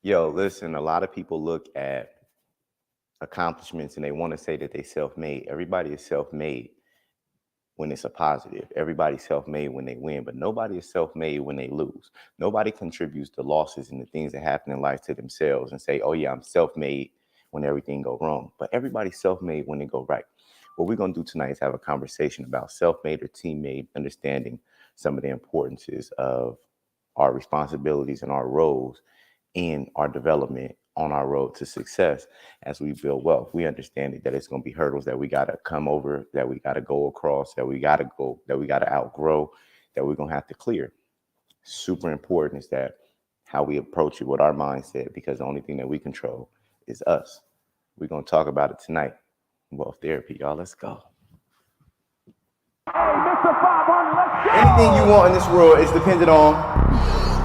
Yo, listen, a lot of people look at accomplishments and they want to say that they self-made. Everybody is self-made when it's a positive. Everybody's self-made when they win, but nobody is self-made when they lose. Nobody contributes the losses and the things that happen in life to themselves and say, "Oh yeah, I'm self-made" when everything go wrong. But everybody's self-made when they go right. What we're gonna do tonight is have a conversation about self-made or teammate, understanding some of the importances of our responsibilities and our roles in our development on our road to success as we build wealth. We understand that it's going to be hurdles that we got to come over, that we got to go across, that we got to outgrow, that we're going to have to clear. Super important is that how we approach it with our mindset, because the only thing that we control is us. We're going to talk about it tonight. Wealth therapy, y'all. Let's go. Hey, Mr. 500, let's go! Anything you want in this world is dependent on.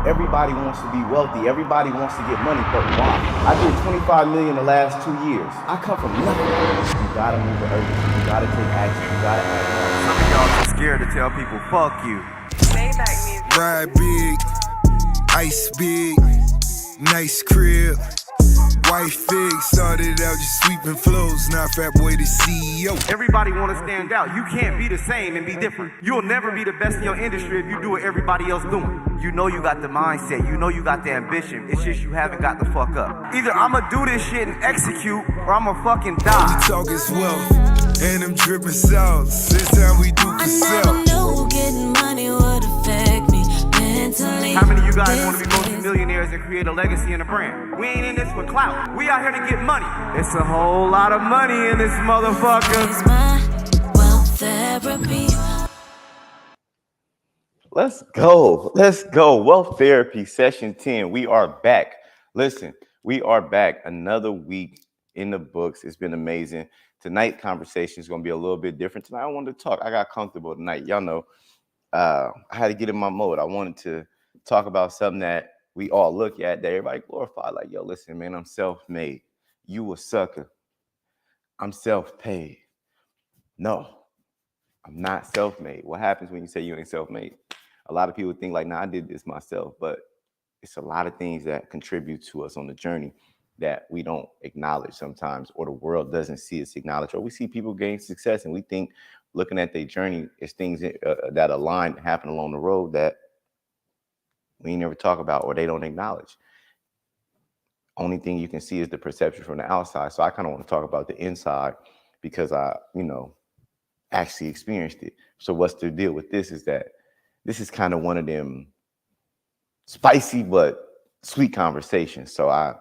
Everybody wants to be wealthy. Everybody wants to get money, but why? I did 25 million the last 2 years. I come from nothing. You gotta move with urgency. You gotta take action. You gotta act. Some of y'all too scared to tell people, fuck you. Ride big, ice big, nice crib. White fig started out just sweeping flows. Now Fat Boy the CEO. Everybody want to stand out. You can't be the same and be different. You'll never be the best in your industry if you do what everybody else doing. You know you got the mindset. You know you got the ambition. It's just you haven't got the fuck up. Either I'ma do this shit and execute, or I'ma fucking We die. talk is wealth, and them dripping sauce. This time we do for I self. never knew getting money would affect me mentally. How many of you guys want to be multi-millionaires and create a legacy and a brand? We ain't in this for clout. We out here to get money. It's a whole lot of money in this motherfucker. It's my wealth therapy. Let's go. Let's go. Wealth Therapy Session 10. We are back. Listen, we are back. Another week in the books. It's been amazing. Tonight's conversation is going to be a little bit different. Tonight, I wanted to talk. I got comfortable tonight. Y'all know I had to get in my mode. I wanted to talk about something that we all look at, that everybody glorify. Like, yo, listen, man, I'm self-made. You a sucker. I'm self-paid. No, I'm not self-made. What happens when you say you ain't self-made? A lot of people think like, nah, I did this myself, but it's a lot of things that contribute to us on the journey that we don't acknowledge sometimes, or the world doesn't see us acknowledge, or we see people gain success and we think looking at their journey is things that align, happen along the road that we never talk about or they don't acknowledge. Only thing you can see is the perception from the outside. So I kind of want to talk about the inside because I, actually experienced it. So what's the deal with this is that this is kind of one of them spicy but sweet conversations. So I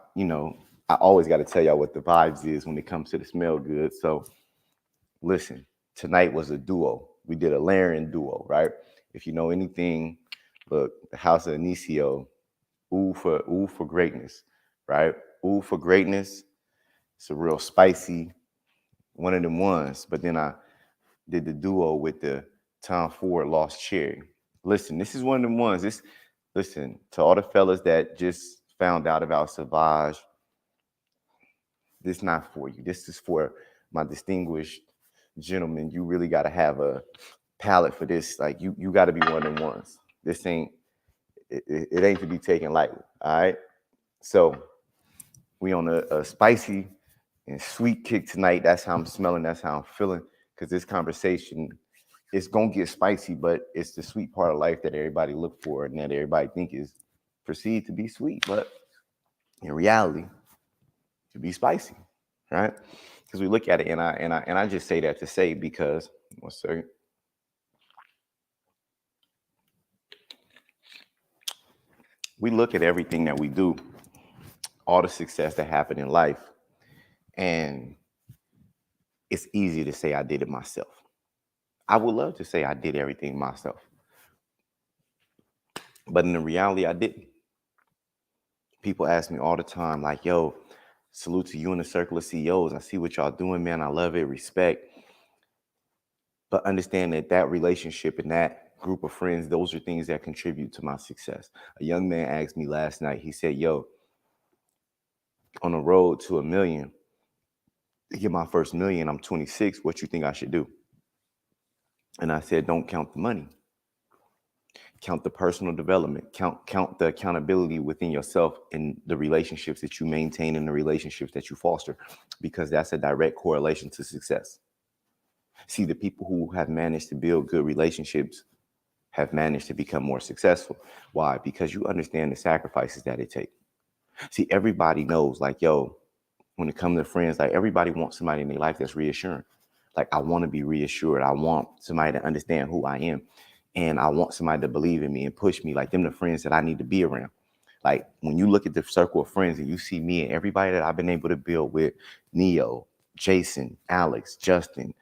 always got to tell y'all what the vibes is when it comes to the smell good. So listen, tonight was a duo. We did a layering duo, right? If you know anything, look, the House of Anicio, ooh for greatness, right? Ooh for greatness. It's a real spicy one of them ones. But then I did the duo with the Tom Ford Lost Cherry. Listen, this is one of them ones. Listen, to all the fellas that just found out about Savage, this is not for you. This is for my distinguished gentlemen. You really got to have a palate for this. Like you got to be one of them ones. This ain't, it ain't to be taken lightly. All right. So we on a spicy and sweet kick tonight. That's how I'm smelling. That's how I'm feeling. Because this conversation, it's gonna get spicy, but it's the sweet part of life that everybody look for and that everybody think is perceived to be sweet, but in reality, to be spicy, right? Because we look at it, and I just say that to say because one second. We look at everything that we do, all the success that happened in life, and it's easy to say I did it myself. I would love to say I did everything myself. But in the reality, I didn't. People ask me all the time, like, yo, salute to you in the circle of CEOs. I see what y'all doing, man. I love it, respect. But understand that relationship and that group of friends, those are things that contribute to my success. A young man asked me last night, he said, yo, on the road to $1 million, to get my first $1 million, I'm 26. What you think I should do? And I said, don't count the money. Count the personal development, count the accountability within yourself in the relationships that you maintain and the relationships that you foster, because that's a direct correlation to success. See, the people who have managed to build good relationships have managed to become more successful. Why? Because you understand the sacrifices that it takes. See, everybody knows, like, yo, when it comes to friends, like, everybody wants somebody in their life that's reassuring. Like, I want to be reassured. I want somebody to understand who I am. And I want somebody to believe in me and push me, like them the friends that I need to be around. Like, when you look at the circle of friends and you see me and everybody that I've been able to build with, Neo, Jason, Alex, Justin,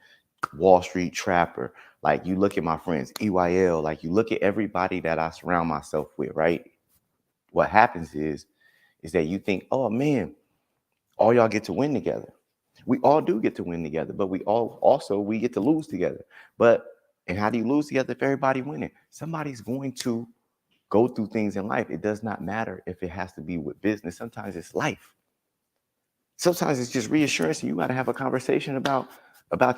Wall Street Trapper, like, you look at my friends, EYL, like, you look at everybody that I surround myself with, right? What happens is that you think, oh man, all y'all get to win together. We all do get to win together, but we get to lose together. And how do you lose together if everybody winning? Somebody's going to go through things in life. It does not matter if it has to be with business. Sometimes it's life. Sometimes it's just reassurance, and you got to have a conversation about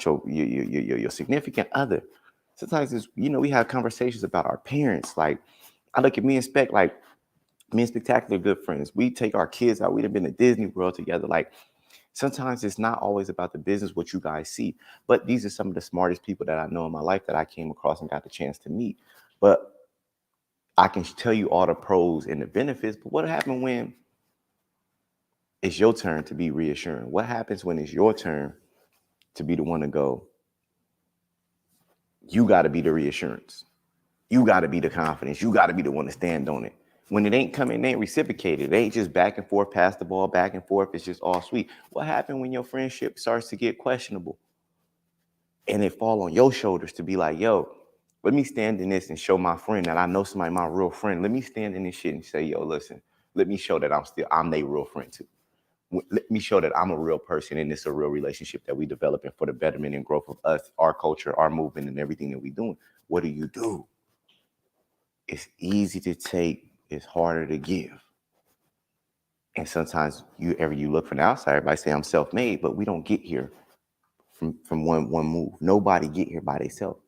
your significant other. Sometimes it's, we have conversations about our parents. Like, I look at me and Spec, like, me and Spectacular good friends. We take our kids out. We'd have been to Disney World together. Like, sometimes it's not always about the business, what you guys see, but these are some of the smartest people that I know in my life that I came across and got the chance to meet. But I can tell you all the pros and the benefits, but what happened when it's your turn to be reassuring? What happens when it's your turn to be the one to go, you got to be the reassurance. You got to be the confidence. You got to be the one to stand on it. When it ain't coming, it ain't reciprocated. It ain't just back and forth, pass the ball back and forth. It's just all sweet. What happened when your friendship starts to get questionable and it fall on your shoulders to be like, yo, let me stand in this and show my friend that I know somebody, my real friend. Let me stand in this shit and say, yo, listen, let me show that I'm their real friend too. Let me show that I'm a real person and it's a real relationship that we developing for the betterment and growth of us, our culture, our movement, and everything that we doing. What do? It's easy to take, it's harder to give. And sometimes you look from the outside, everybody say I'm self-made, but we don't get here from one move. Nobody get here by themselves.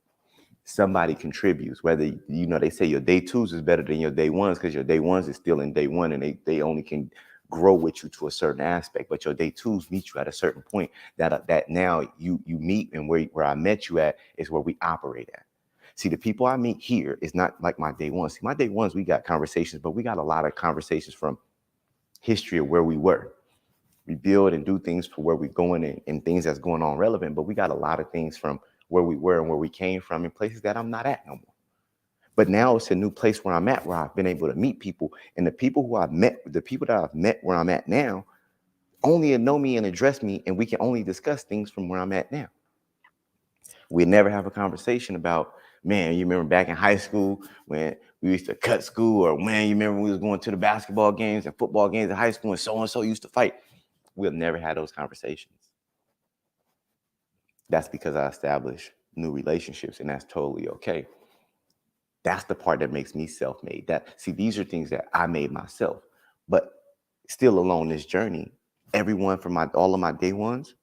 Somebody contributes, whether, they say your day twos is better than your day ones because your day ones is still in day one and they only can grow with you to a certain aspect, but your day twos meet you at a certain point that now you meet, and where I met you at is where we operate at. See, the people I meet here is not like my day ones. See, my day ones, we got conversations, but we got a lot of conversations from history of where we were. We build and do things for where we're going and things that's going on relevant, but we got a lot of things from where we were and where we came from in places that I'm not at no more. But now it's a new place where I'm at, where I've been able to meet people, and the people that I've met where I'm at now only know me and address me, and we can only discuss things from where I'm at now. We never have a conversation about, man, you remember back in high school when we used to cut school, or man, you remember when we was going to the basketball games and football games in high school and so used to fight. We'll never had those conversations. That's because I established new relationships, and that's totally okay. That's the part that makes me self-made. These are things that I made myself, but still along this journey, everyone from all of my day ones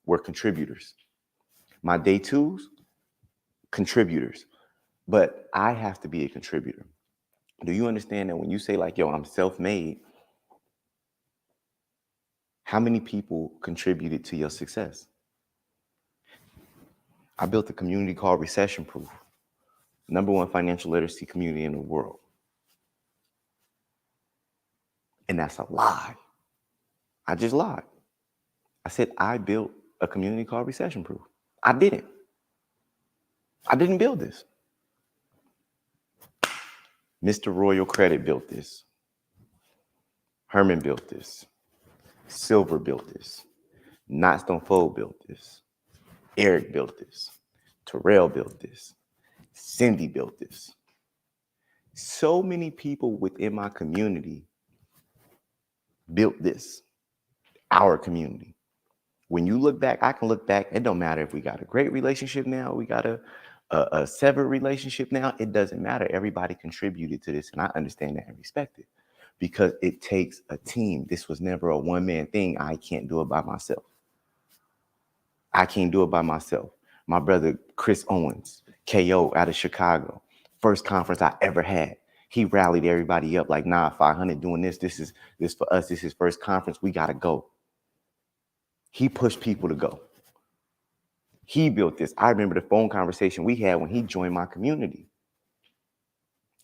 were contributors. My day twos, contributors, but I have to be a contributor. Do you understand that when you say like, yo, I'm self-made, how many people contributed to your success? I built a community called Recession Proof, #1 financial literacy community in the world. And that's a lie. I just lied. I said I built a community called Recession Proof. I didn't. I didn't build this. Mr. Royal Credit built this. Herman built this. Silver built this. Knots Don't Fold built this. Eric built this. Terrell built this. Cindy built this. So many people within my community built this, our community. When you look back, I can look back. It don't matter if we got a great relationship now, we got a severed relationship now. It doesn't matter. Everybody contributed to this, and I understand that and respect it because it takes a team. This was never a one-man thing. I can't do it by myself. I can't do it by myself. My brother, Chris Owens, KO out of Chicago, first conference I ever had. He rallied everybody up like, nah, 500 doing this. This is for us. This is first conference. We got to go. He pushed people to go. He built this. I remember the phone conversation we had when he joined my community.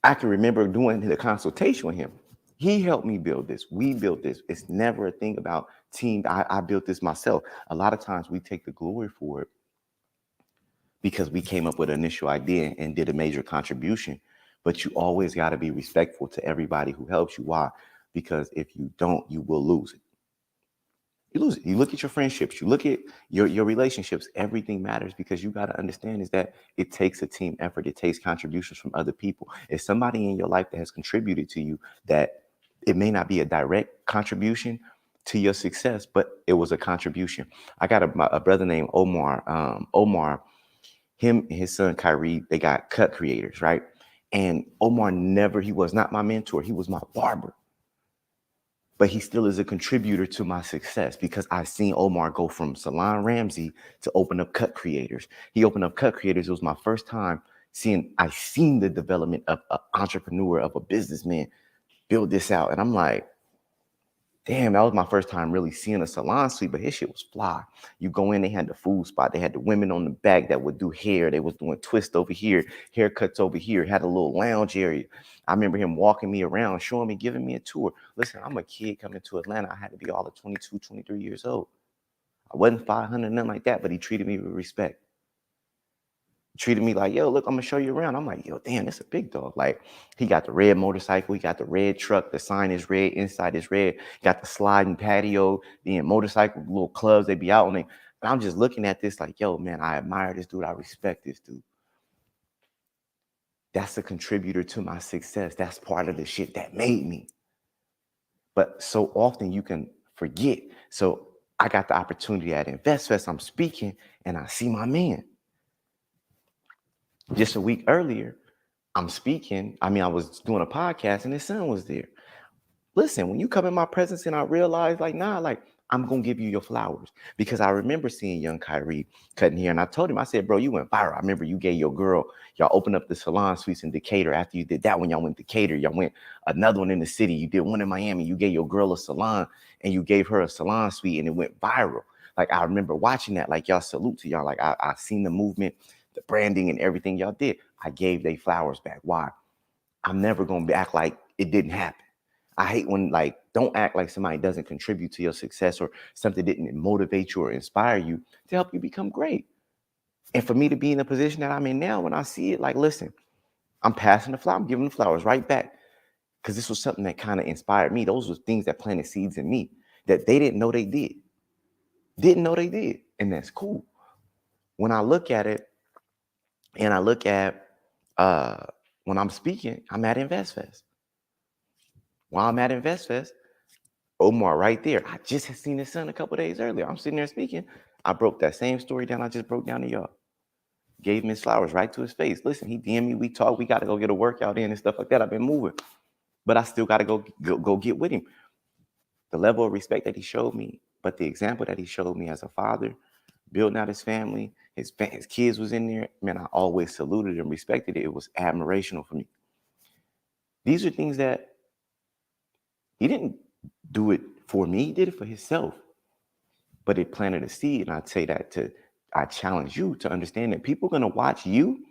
I can remember doing the consultation with him. He helped me build this. We built this. It's never a thing about team. I built this myself. A lot of times we take the glory for it because we came up with an initial idea and did a major contribution. But you always got to be respectful to everybody who helps you. Why? Because if you don't, you will lose it. You lose it. You look at your friendships, you look at your relationships, everything matters because you got to understand is that it takes a team effort. It takes contributions from other people. If somebody in your life that has contributed to you, that it may not be a direct contribution to your success, but it was a contribution. I got a brother named Omar. Omar, him and his son Kyrie, they got cut creators, right? And Omar he was not my mentor. He was my barber. But he still is a contributor to my success because I've seen Omar go from Salon Ramsey to open up cut creators. He opened up cut creators. It was my first time I seen the development of an entrepreneur, of a businessman build this out. And I'm like, damn, that was my first time really seeing a salon suite, but his shit was fly. You go in, they had the food spot. They had the women on the back that would do hair. They was doing twists over here, haircuts over here, had a little lounge area. I remember him walking me around, showing me, giving me a tour. Listen, I'm a kid coming to Atlanta. I had to be all of 22, 23 years old. I wasn't 500, nothing like that, but he treated me with respect. Treated me like, yo, look, I'm gonna show you around. I'm like, yo, damn, it's a big dog. Like, he got the red motorcycle, he got the red truck, the sign is red, inside is red, got the sliding patio, the motorcycle, little clubs, they be out on it. And I'm just looking at this like, yo, man, I admire this dude, I respect this dude. That's a contributor to my success. That's part of the shit that made me. But so often you can forget. So I got the opportunity at InvestFest, I'm speaking, and I see my man. Just a week earlier, I'm speaking. I was doing a podcast and his son was there. Listen, when you come in my presence and I realize like, nah, like I'm going to give you your flowers because I remember seeing young Kyrie cutting hair. And I told him, I said, bro, you went viral. I remember you gave your girl, y'all opened up the salon suites in Decatur. After you did that one, y'all went to Decatur. Y'all went another one in the city. You did one in Miami. You gave your girl a salon and you gave her a salon suite and it went viral. Like I remember watching that, like y'all salute to y'all. Like I seen the movement, the branding and everything y'all did. I gave they flowers back. Why? I'm never going to act like it didn't happen. I hate when don't act like somebody doesn't contribute to your success or something didn't motivate you or inspire you to help you become great. And for me to be in the position that I'm in now, when I see it, like, listen, I'm passing the flower, I'm giving the flowers right back. Because this was something that kind of inspired me. Those were things that planted seeds in me that they didn't know they did. Didn't know they did. And that's cool. When I look at it and I look at when I'm speaking, I'm at InvestFest. While I'm at InvestFest, Omar right there. I just had seen his son a couple days earlier. I'm sitting there speaking. I broke that same story down I just broke down to y'all. Gave him his flowers right to his face. Listen, he DM'd me. We talked. We got to go get a workout in and stuff like that. I've been moving. But I still got to go get with him. The level of respect that he showed me, but the example that he showed me as a father, building out his family, his kids was in there. Man, I always saluted and respected it. It was admirational for me. These are things that he didn't do it for me. He did it for himself. But it planted a seed. And I'd say that I challenge you to understand that people are going to watch you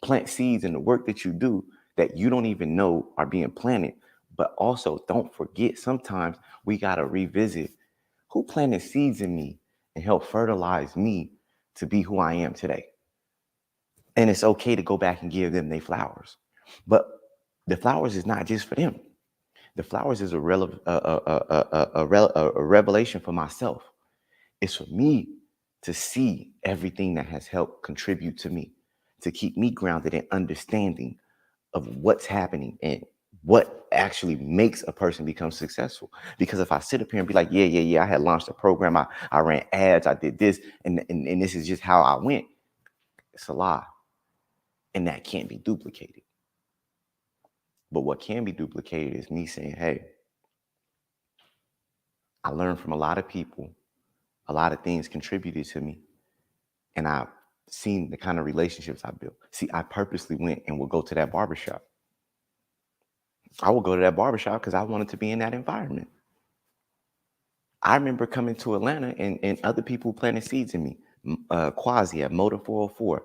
plant seeds in the work that you do that you don't even know are being planted. But also don't forget, sometimes we got to revisit who planted seeds in me and helped fertilize me to be who I am today. And it's okay to go back and give them their flowers. But the flowers is not just for them. The flowers is a revelation for myself. It's for me to see everything that has helped contribute to me, to keep me grounded in understanding of what's happening and what actually makes a person become successful. Because if I sit up here and be like, yeah, I had launched a program, I ran ads, I did this, and this is just how I went, it's a lie. And that can't be duplicated. But what can be duplicated is me saying, hey, I learned from a lot of people. A lot of things contributed to me. And I seen the kind of relationships I built. See, I purposely went and would go to that barbershop. I would go to that barbershop because I wanted to be in that environment. I remember coming to Atlanta and other people planting seeds in me. Quasi at Motor 404,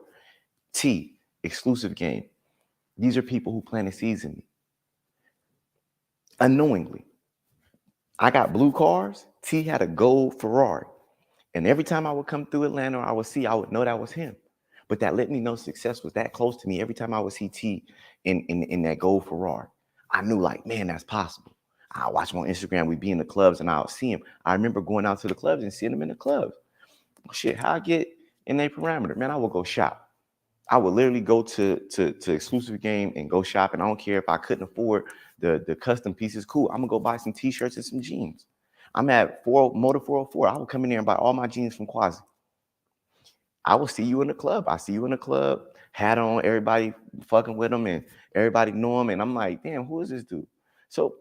T, Exclusive Game. These are people who planted seeds in me. Unknowingly. I got blue cars. T had a gold Ferrari. And every time I would come through Atlanta or I would know that was him. But that let me know success was that close to me. Every time I would see T in that gold Ferrari, I knew like, man, that's possible. I watch him on Instagram. We'd be in the clubs and I would see him. I remember going out to the clubs and seeing him in the clubs. Shit, how I get in their parameter? Man, I would go shop. I would literally go to Exclusive Game and go shopping. I don't care if I couldn't afford the custom pieces. Cool. I'm gonna go buy some t-shirts and some jeans. I'm at Motor 404. I would come in there and buy all my jeans from Quasi. I will see you in the club. I see you in the club, hat on, everybody fucking with him and everybody know him. And I'm like, damn, who is this dude? So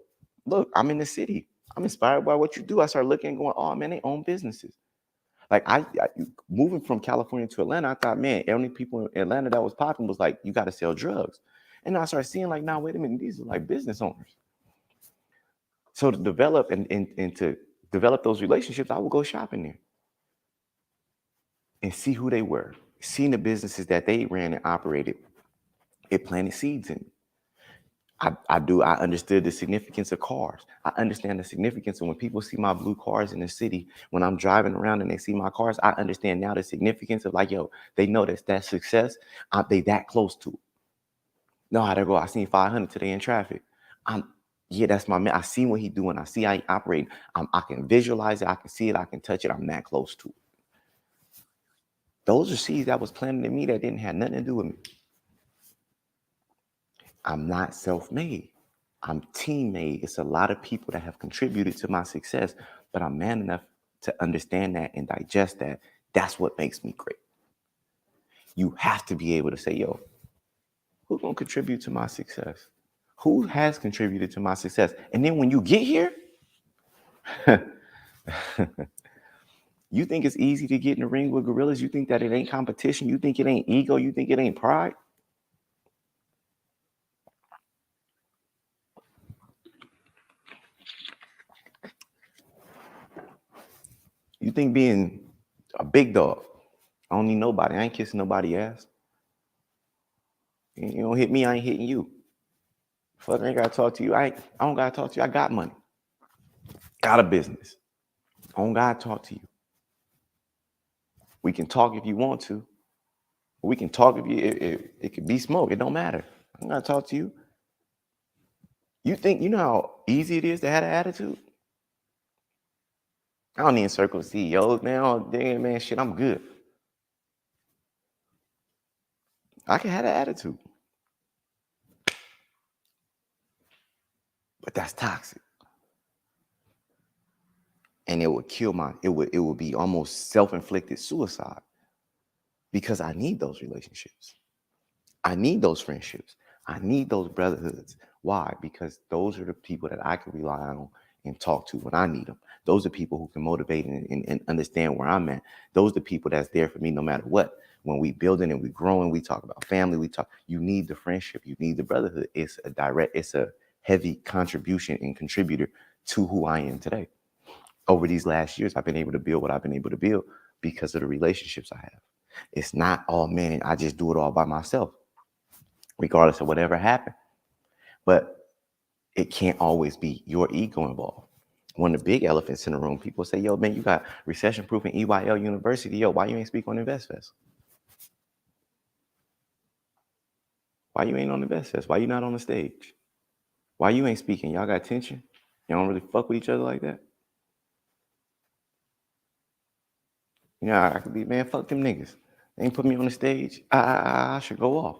look, I'm in the city. I'm inspired by what you do. I start looking and going, oh man, they own businesses. Like I moving from California to Atlanta, I thought, man, only people in Atlanta that was popping was like, you got to sell drugs. And I started seeing like, nah, wait a minute, these are like business owners. So to develop and to develop those relationships, I would go shopping there and see who they were, seeing the businesses that they ran and operated. It planted seeds in me. I understood the significance of cars. I understand the significance of when people see my blue cars in the city, when I'm driving around and they see my cars, I understand now the significance of like, yo, they know that success, they that close to it. No, how to go, I seen 500 today in traffic. Yeah, that's my man. I see what he doing. I see how he operating. I can visualize it. I can see it. I can touch it. I'm that close to it. Those are seeds that was planted in me that didn't have nothing to do with me. I'm not self-made. I'm team-made. It's a lot of people that have contributed to my success, but I'm man enough to understand that and digest that. That's what makes me great. You have to be able to say, yo, who's going to contribute to my success? Who has contributed to my success? And then when you get here, you think it's easy to get in the ring with gorillas? You think that it ain't competition? You think it ain't ego? You think it ain't pride? You think being a big dog, I don't need nobody. I ain't kissing nobody ass. You don't hit me, I ain't hitting you. Fuck, I ain't gotta talk to you. I don't gotta talk to you. I got money. Got a business. I don't gotta talk to you. We can talk if you want to. We can talk if it could be smoke. It don't matter. I don't gotta talk to you. You know how easy it is to have an attitude? I don't need circle of CEOs, man. Damn, man, shit, I'm good. I can have an attitude. But that's toxic. And it would kill it would be almost self-inflicted suicide because I need those relationships. I need those friendships. I need those brotherhoods. Why? Because those are the people that I can rely on and talk to when I need them. Those are people who can motivate and understand where I'm at. Those are the people that's there for me no matter what. When we building and we growing, we talk about family, you need the friendship, you need the brotherhood. It's a heavy contribution and contributor to who I am today. Over these last years, I've been able to build what I've been able to build because of the relationships I have. It's not, oh man, I just do it all by myself, regardless of whatever happened. But it can't always be your ego involved. One of the big elephants in the room, people say, yo, man, you got recession-proof in EYL University. Yo, why you ain't speak on InvestFest? Why you ain't on InvestFest? Why you not on the stage? Why you ain't speaking? Y'all got tension? Y'all don't really fuck with each other like that? You know, I could be, man, fuck them niggas. They ain't put me on the stage. I should go off.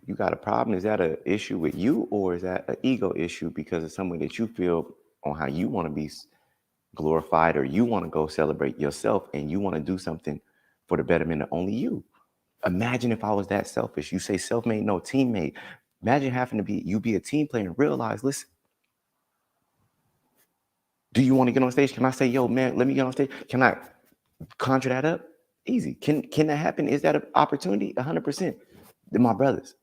You got a problem? Is that an issue with you, or is that an ego issue because of something that you feel on how you want to be glorified, or you want to go celebrate yourself and you want to do something for the betterment of only you? Imagine if I was that selfish. You say self-made, no, teammate. Imagine having to be a team player and realize, listen, Do you want to get on stage? Can I say, yo, man, let me get on stage? Can I conjure that up? Easy. Can that happen? Is that an opportunity? 100%. They're my brothers.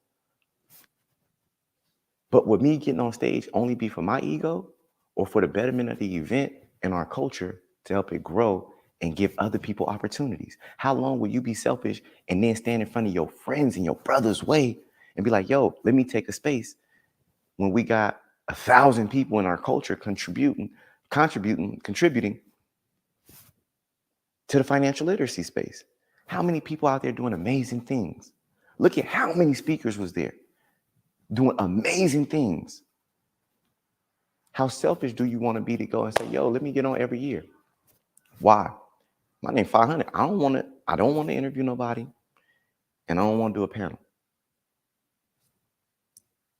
But would me getting on stage only be for my ego or for the betterment of the event and our culture to help it grow and give other people opportunities? How long will you be selfish and then stand in front of your friends and your brothers' way and be like, yo, let me take a space when we got 1,000 people in our culture contributing to the financial literacy space? How many people out there doing amazing things? Look at how many speakers was there doing amazing things. How selfish do you want to be to go and say, yo, let me get on every year? Why? My name 500. I don't want to interview nobody, and I don't want to do a panel.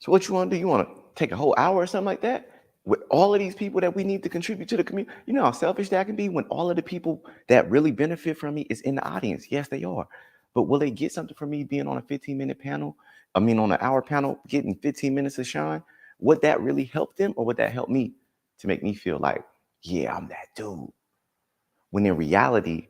So what you want to do? You want to take a whole hour or something like that with all of these people that we need to contribute to the community? You know how selfish that can be when all of the people that really benefit from me is in the audience. Yes, they are. But will they get something from me being on a 15-minute panel? On an hour panel, getting 15 minutes of shine? Would that really help them, or would that help me to make me feel like, yeah, I'm that dude? When in reality,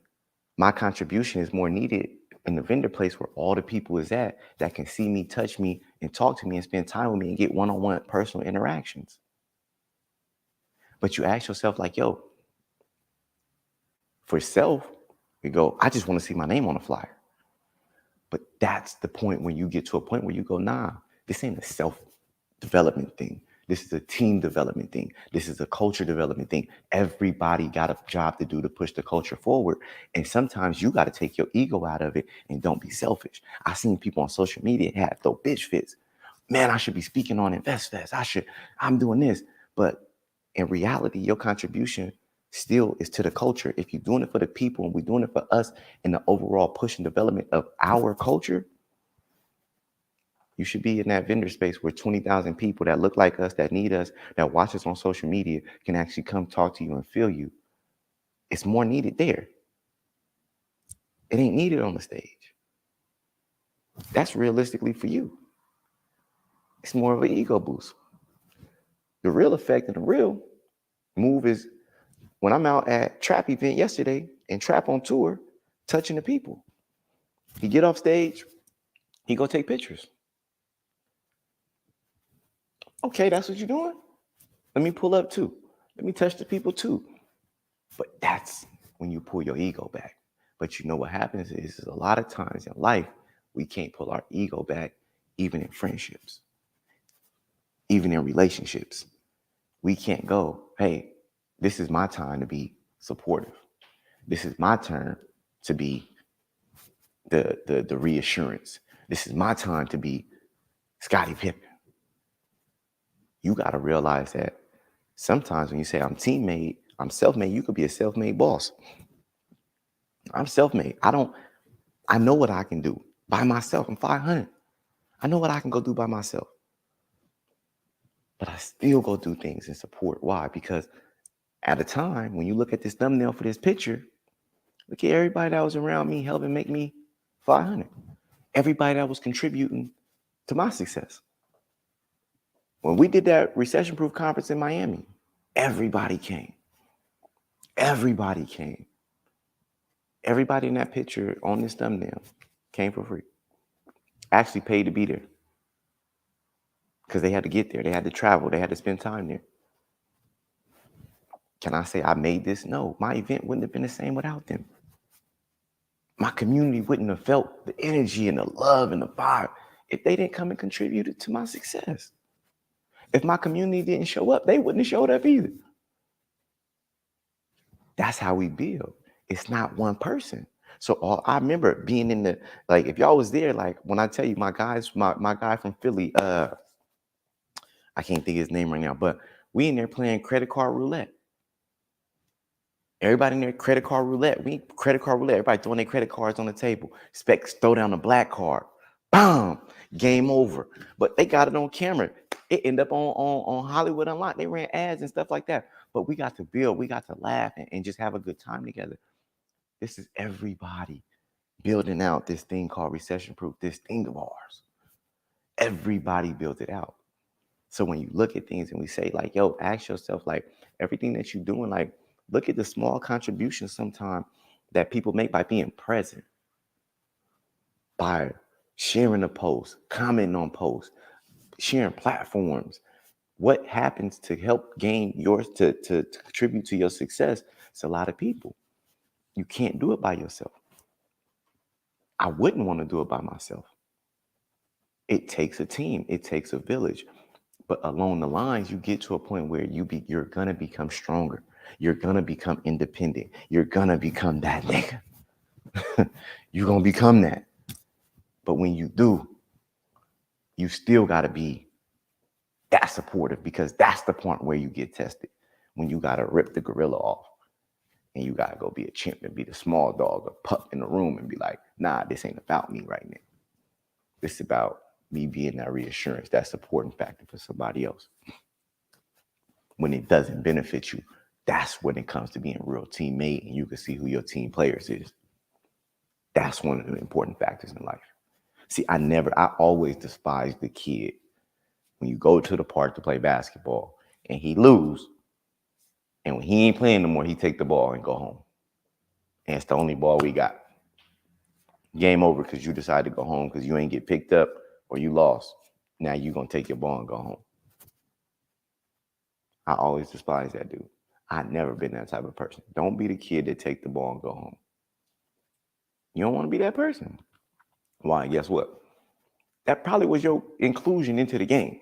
my contribution is more needed in the vendor place where all the people is at that can see me, touch me, and talk to me and spend time with me and get one-on-one personal interactions. But you ask yourself like, yo, for self, you go, I just want to see my name on a flyer. But that's the point when you get to a point where you go, nah, this ain't a self-development thing. This is a team development thing. This is a culture development thing. Everybody got a job to do to push the culture forward. And sometimes you got to take your ego out of it and don't be selfish. I've seen people on social media have throw bitch fits. Man, I should be speaking on InvestFest. I'm doing this. But in reality, your contribution still is to the culture. If you're doing it for the people and we're doing it for us in the overall push and development of our culture, you should be in that vendor space where 20,000 people that look like us, that need us, that watch us on social media can actually come talk to you and feel you. It's more needed there. It ain't needed on the stage. That's realistically for you. It's more of an ego boost. The real effect and the real move is when I'm out at Trap event yesterday and Trap on tour, touching the people. He get off stage, he go take pictures. Okay, that's what you're doing? Let me pull up too. Let me touch the people too. But that's when you pull your ego back. But you know what happens is a lot of times in life, we can't pull our ego back, even in friendships, even in relationships. We can't go, hey, this is my time to be supportive. This is my turn to be the reassurance. This is my time to be Scottie Pippen. You got to realize that sometimes when you say I'm teammate, I'm self-made, you could be a self-made boss. I'm self-made. I know what I can do by myself. I'm 500. I know what I can go do by myself. But I still go do things in support. Why? Because at a time, when you look at this thumbnail for this picture, look at everybody that was around me helping make me 500. Everybody that was contributing to my success. When we did that recession-proof conference in Miami, everybody came. Everybody came. Everybody in that picture on this thumbnail came for free. Actually paid to be there. Because they had to get there. They had to travel. They had to spend time there. Can I say I made this? No. My event wouldn't have been the same without them. My community wouldn't have felt the energy and the love and the vibe if they didn't come and contribute to my success. If my community didn't show up, they wouldn't have showed up either. That's how we build. It's not one person. So I remember being in the, like, if y'all was there, like when I tell you my guy from Philly, I can't think of his name right now, but we in there playing credit card roulette. Everybody in there, credit card roulette. Everybody throwing their credit cards on the table. Specs throw down a black card. Boom. Game over. But they got it on camera. It ended up on Hollywood Unlocked. They ran ads and stuff like that. But we got to build. We got to laugh and just have a good time together. This is everybody building out this thing called recession proof, this thing of ours. Everybody built it out. So when you look at things and we say like, yo, ask yourself, like, everything that you're doing, like, look at the small contributions sometimes that people make by being present, by sharing a post, commenting on posts, sharing platforms. What happens to help gain yours to contribute to your success? It's a lot of people. You can't do it by yourself. I wouldn't want to do it by myself. It takes a team. It takes a village. But along the lines, you get to a point where you're gonna become stronger. You're gonna become independent. You're gonna become that nigga. You're gonna become that. But when you do, you still gotta be that supportive, because that's the point where you get tested. When you gotta rip the gorilla off and you gotta go be a chimp and be the small dog or pup in the room and be like, nah, this ain't about me right now. This is about me being that reassurance, that supporting factor for somebody else. When it doesn't benefit you, that's when it comes to being real teammate, and you can see who your team players is. That's one of the important factors in life. See, I always despised the kid when you go to the park to play basketball and he lose, and when he ain't playing no more, he take the ball and go home. And it's the only ball we got. Game over because you decided to go home because you ain't get picked up or you lost. Now you gonna take your ball and go home. I always despised that dude. I've never been that type of person. Don't be the kid that take the ball and go home. You don't want to be that person. Why? Guess what? That probably was your inclusion into the game.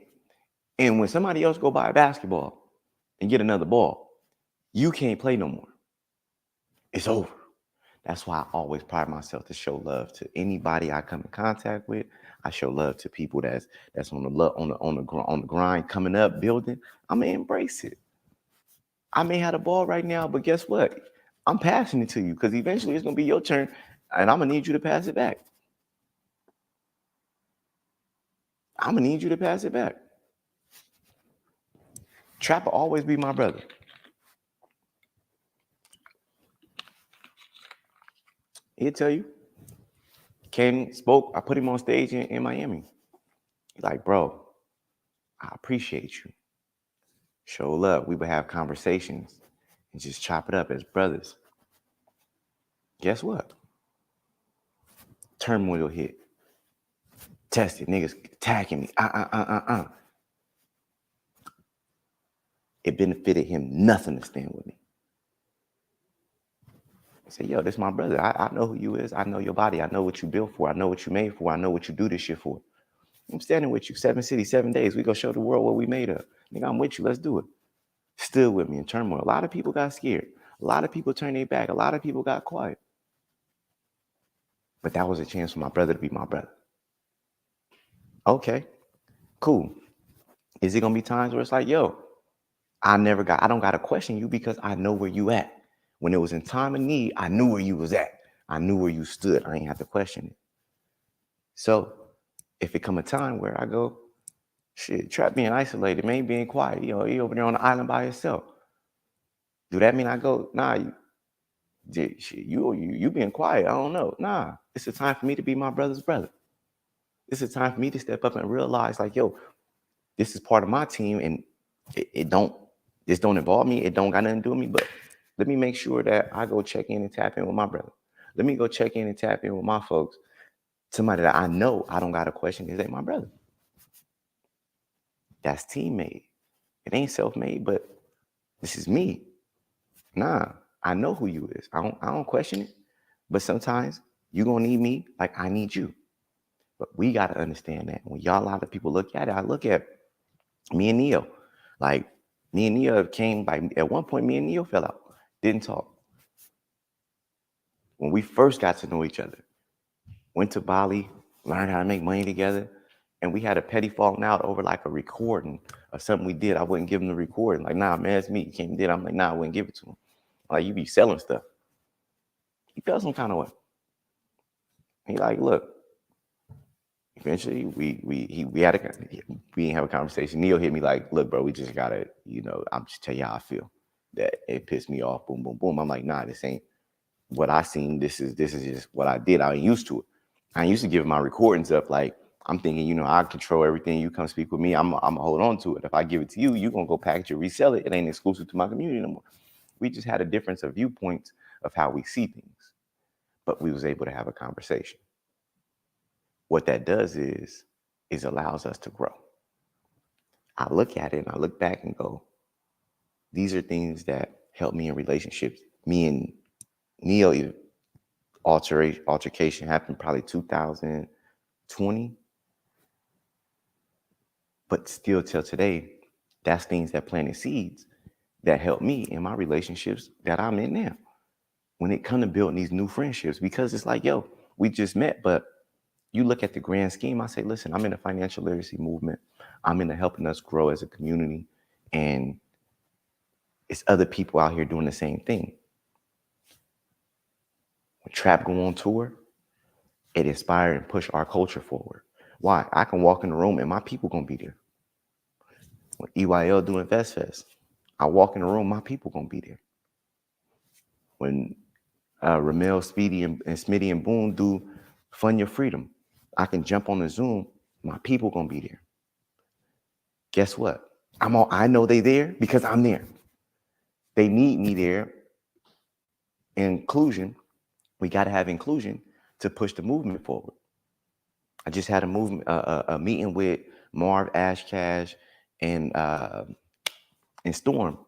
And when somebody else go buy a basketball and get another ball, you can't play no more. It's over. That's why I always pride myself to show love to anybody I come in contact with. I show love to people that's on the grind, coming up, building. I'm gonna embrace it. I may have the ball right now, but guess what? I'm passing it to you because eventually it's gonna be your turn, and I'm gonna need you to pass it back. I'm gonna need you to pass it back. Trap will always be my brother. He'll tell you. Came, spoke, I put him on stage in Miami. He's like, bro, I appreciate you. Show love. We would have conversations and just chop it up as brothers. Guess what? Turmoil hit. Tested. Niggas attacking me. It benefited him nothing to stand with me. I said, yo, this my brother. I know who you is. I know your body. I know what you built for. I know what you made for. I know what you do this shit for. I'm standing with you. 7 cities, 7 days. We go show the world what we made of. Nigga, I'm with you. Let's do it. Still with me in turmoil. A lot of people got scared. A lot of people turned their back. A lot of people got quiet. But that was a chance for my brother to be my brother. Okay, cool. Is it gonna be times where it's like, yo, I don't gotta question you because I know where you at. When it was in time of need, I knew where you was at. I knew where you stood. I ain't have to question it. So if it come a time where I go, shit, Trap being isolated, man, being quiet, you know, he over there on the island by himself. Do that mean I go, nah, you being quiet? I don't know. Nah, it's a time for me to be my brother's brother. It's a time for me to step up and realize, like, yo, this is part of my team, and this don't involve me. It don't got nothing to do with me, but let me make sure that I go check in and tap in with my brother. Let me go check in and tap in with my folks. Somebody that I know I don't got a question, is they my brother? That's teammate. It ain't self-made, but this is me. Nah, I know who you is. I don't question it. But sometimes you gonna need me like I need you. But we gotta understand that. When y'all, a lot of people look at it, I look at me and Neo. Like, me and Neo came by, at one point, me and Neo fell out. Didn't talk. When we first got to know each other, went to Bali, learned how to make money together, and we had a petty falling out over like a recording or something we did. I wouldn't give him the recording. Like, nah, man, it's me. You came and did. I'm like, nah, I wouldn't give it to him. Like, you be selling stuff. He felt some kind of way. He like, look. Eventually, we didn't have a conversation. Neil hit me like, look, bro, we just gotta, I'm just telling you how I feel. That it pissed me off. Boom, boom, boom. I'm like, nah, this ain't what I seen. This is just what I did. I ain't used to it. I ain't used to giving my recordings up like I'm thinking, I control everything. You come speak with me, I'm gonna hold on to it. If I give it to you, you're gonna go package it, resell it. It ain't exclusive to my community no more. We just had a difference of viewpoints of how we see things, but we was able to have a conversation. What that does is allows us to grow. I look at it and I look back and go, these are things that help me in relationships. Me and Neil altercation happened probably 2020, but still till today, that's things that planted seeds that help me in my relationships that I'm in now. When it comes to building these new friendships, because it's like, yo, we just met, but you look at the grand scheme, I say, listen, I'm in the financial literacy movement. I'm into helping us grow as a community. And it's other people out here doing the same thing. When Trap go on tour, it inspired and pushed our culture forward. Why? I can walk in the room and my people gonna be there. When EYL do Invest Fest, I walk in the room, my people gonna be there. When Ramel, Speedy, and Smitty and Boone do Fund Your Freedom, I can jump on the Zoom, my people gonna be there. Guess what? I know they there because I'm there. They need me there. Inclusion, we got to have inclusion to push the movement forward. I just had a meeting with Marv, Ash Cash, and Storm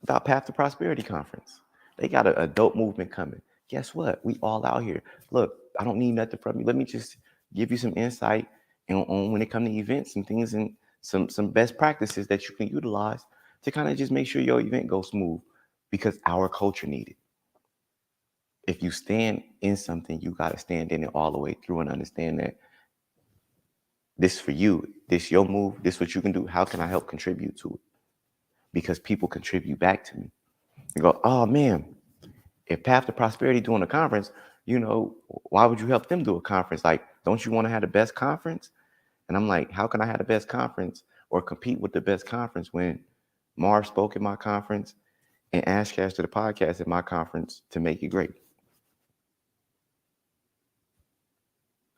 about Path to Prosperity Conference. They got a dope movement coming. Guess what? We all out here. Look, I don't need nothing from you. Let me just give you some insight on when it comes to events and things and some best practices that you can utilize to kind of just make sure your event goes smooth, because our culture needs it. If you stand in something, you got to stand in it all the way through and understand that this for you, this your move, this what you can do. How can I help contribute to it? Because people contribute back to me. You go, oh man, if Path to Prosperity doing a conference, why would you help them do a conference? Like, don't you want to have the best conference? And I'm like, how can I have the best conference or compete with the best conference when Marv spoke at my conference and Ash Cash did the podcast at my conference to make it great?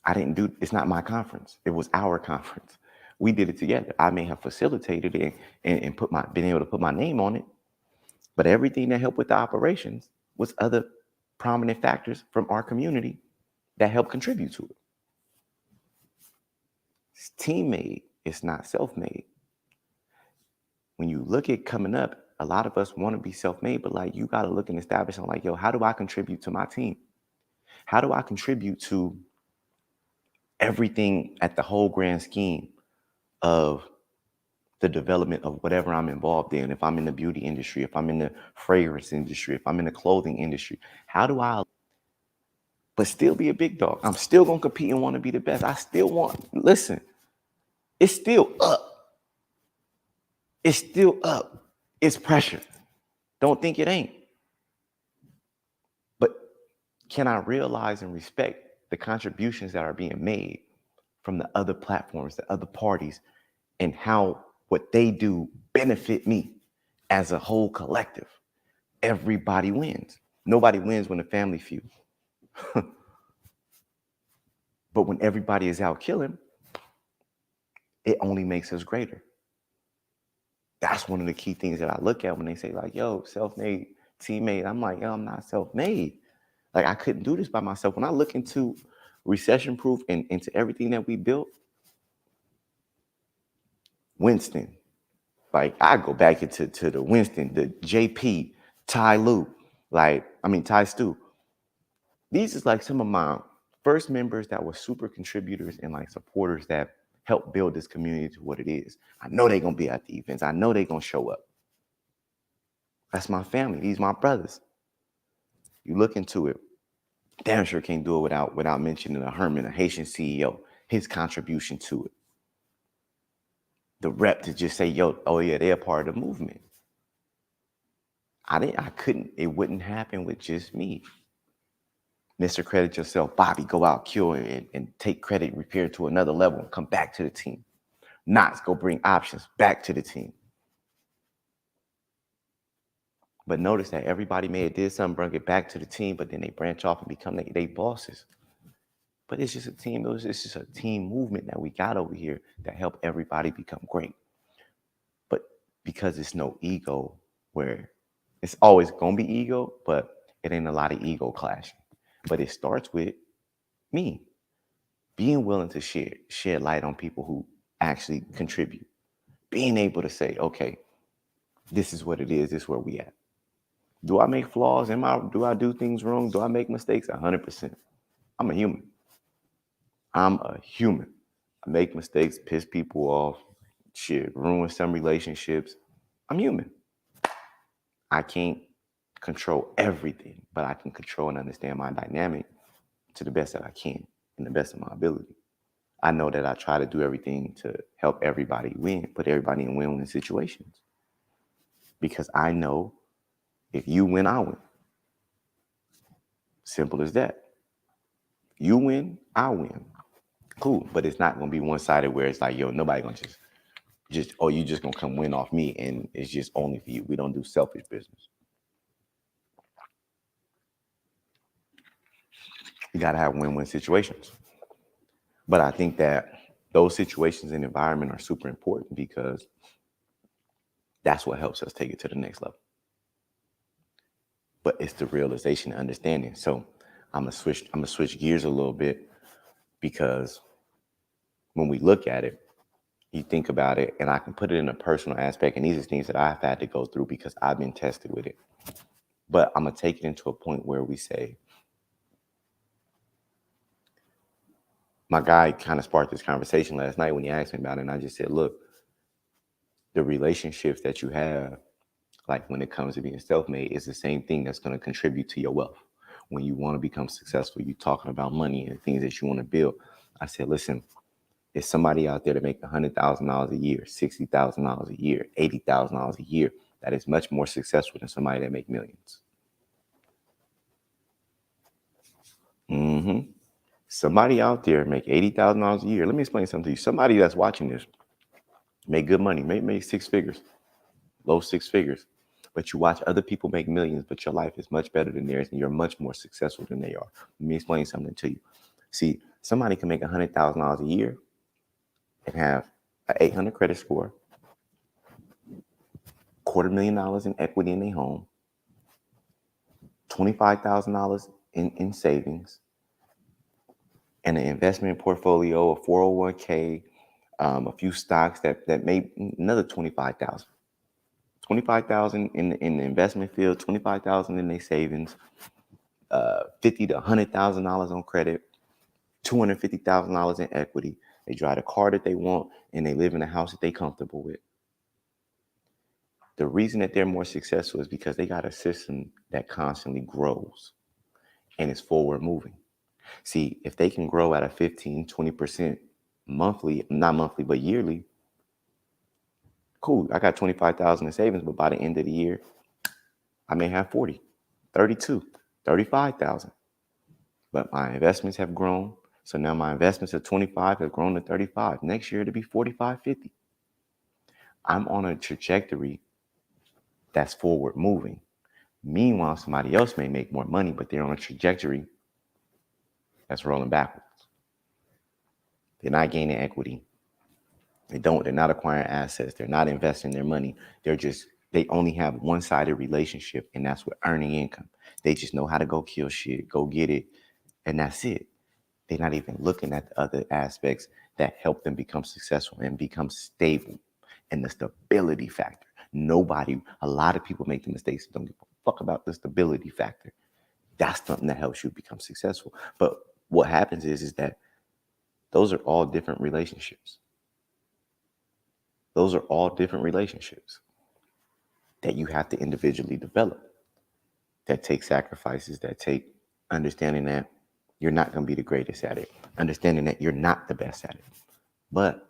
It's not my conference. It was our conference. We did it together. I may have facilitated it and been able to put my name on it, but everything that helped with the operations was other prominent factors from our community that helped contribute to it. It's team-made. It's not self-made. When you look at coming up, a lot of us want to be self-made, but like, you got to look and establish on like, yo, how do I contribute to my team? How do I contribute to everything at the whole grand scheme of the development of whatever I'm involved in? If I'm in the beauty industry, if I'm in the fragrance industry, if I'm in the clothing industry, how do I, but still be a big dog? I'm still going to compete and want to be the best. I still listen, it's still up. It's still up. It's pressure. Don't think it ain't. But can I realize and respect the contributions that are being made from the other platforms, the other parties, and how what they do benefit me as a whole collective? Everybody wins. Nobody wins when the family feud. But when everybody is out killing, it only makes us greater. That's one of the key things that I look at when they say like, yo, self-made teammate. I'm like, yo, I'm not self-made. Like, I couldn't do this by myself. When I look into recession-proof and into everything that we built, Winston, like, I go back into the Winston, the JP, Ty Stu. These is like some of my first members that were super contributors and like supporters that helped build this community to what it is. I know they're going to be at the events. I know they're going to show up. That's my family. These my brothers. You look into it, damn sure can't do it without mentioning a Herman, a Haitian CEO, his contribution to it. The rep to just say, yo, oh yeah, they're part of the movement. It wouldn't happen with just me. Mr. Credit Yourself, Bobby, go out, kill and take credit, repair to another level and come back to the team. Knots, go bring options back to the team. But notice that everybody may have did something, bring it back to the team, but then they branch off and become they bosses. But it's just a team. It's just a team movement that we got over here that help everybody become great. But because it's no ego, where it's always gonna be ego, but it ain't a lot of ego clashing. But it starts with me being willing to shed light on people who actually contribute. Being able to say, okay, this is what it is. This is where we at. Do I make flaws? Do I do things wrong? Do I make mistakes? 100%. I'm a human. I'm a human. I make mistakes, piss people off, shit, ruin some relationships. I'm human. I can't control everything, but I can control and understand my dynamic to the best that I can, in the best of my ability. I know that I try to do everything to help everybody win, put everybody in win-win situations. Because I know if you win, I win. Simple as that. You win, I win. Cool, but it's not gonna be one-sided where it's like, yo, nobody gonna you just gonna come win off me and it's just only for you. We don't do selfish business. You gotta have win-win situations. But I think that those situations and environment are super important because that's what helps us take it to the next level. But it's the realization and understanding. So I'm gonna switch gears a little bit because when we look at it, you think about it, and I can put it in a personal aspect, and these are things that I've had to go through because I've been tested with it. But I'm gonna take it into a point where we say, my guy kind of sparked this conversation last night when he asked me about it, and I just said, look, the relationships that you have, like when it comes to being self-made, is the same thing that's going to contribute to your wealth. When you want to become successful, you're talking about money and things that you want to build. I said, listen, there's somebody out there that make $100,000 a year, $60,000 a year, $80,000 a year that is much more successful than somebody that make millions. Somebody out there make $80,000 a year. Let me explain something to you. Somebody that's watching this make good money, make six figures, low six figures. But you watch other people make millions, but your life is much better than theirs and you're much more successful than they are. Let me explain something to you. See, somebody can make $100,000 a year and have an 800 credit score, $250,000 in equity in their home, $25,000 in savings, and an investment portfolio, a 401k, a few stocks that made another 25,000. 25,000 in the investment field, 25,000 in their savings, $50,000 to $100,000 on credit, $250,000 in equity. They drive the car that they want, and they live in a house that they're comfortable with. The reason that they're more successful is because they got a system that constantly grows and is forward moving. See, if they can grow at a 15, 20% monthly, not monthly, but yearly, cool. I got 25,000 in savings, but by the end of the year, I may have 40, 32, 35,000. But my investments have grown. So now my investments at 25 have grown to 35. Next year, it'll be 45, 50. I'm on a trajectory that's forward moving. Meanwhile, somebody else may make more money, but they're on a trajectory that's rolling backwards. They're not gaining equity. They're not acquiring assets. They're not investing their money. They only have one-sided relationship, and that's with earning income. They just know how to go kill shit, go get it, and that's it. They're not even looking at the other aspects that help them become successful and become stable, and the stability factor. A lot of people make the mistakes and don't give a fuck about the stability factor. That's something that helps you become successful. But what happens is that those are all different relationships. Those are all different relationships that you have to individually develop, that take sacrifices, that take understanding that you're not going to be the greatest at it, understanding that you're not the best at it. But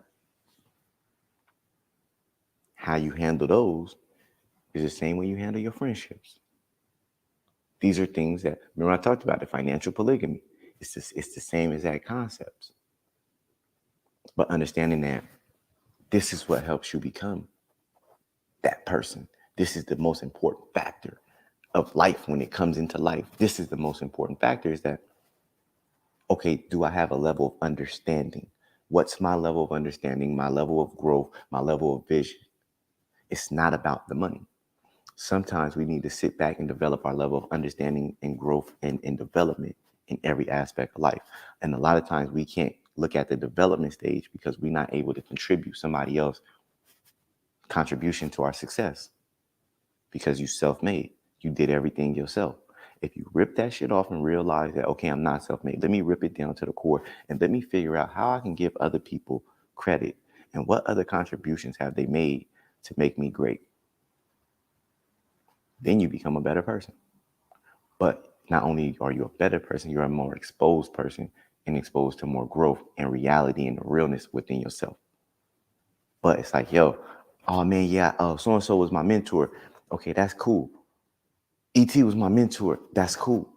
how you handle those is the same way you handle your friendships. These are things that, remember I talked about the financial polygamy. It's the same exact concepts. But understanding that this is what helps you become that person. This is the most important factor of life when it comes into life. This is the most important factor, is that Okay, do I have a level of understanding? What's my level of understanding, my level of growth, my level of vision? It's not about the money. Sometimes we need to sit back and develop our level of understanding and growth and development in every aspect of life. And a lot of times we can't look at the development stage because we're not able to contribute somebody else's contribution to our success because you self-made. You did everything yourself. If you rip that shit off and realize that, okay, I'm not self-made, let me rip it down to the core and let me figure out how I can give other people credit and what other contributions have they made to make me great. Then you become a better person. But not only are you a better person, you're a more exposed person and exposed to more growth and reality and the realness within yourself. But it's like, yo, oh man, yeah, so-and-so was my mentor. Okay, that's cool. E.T. was my mentor. That's cool.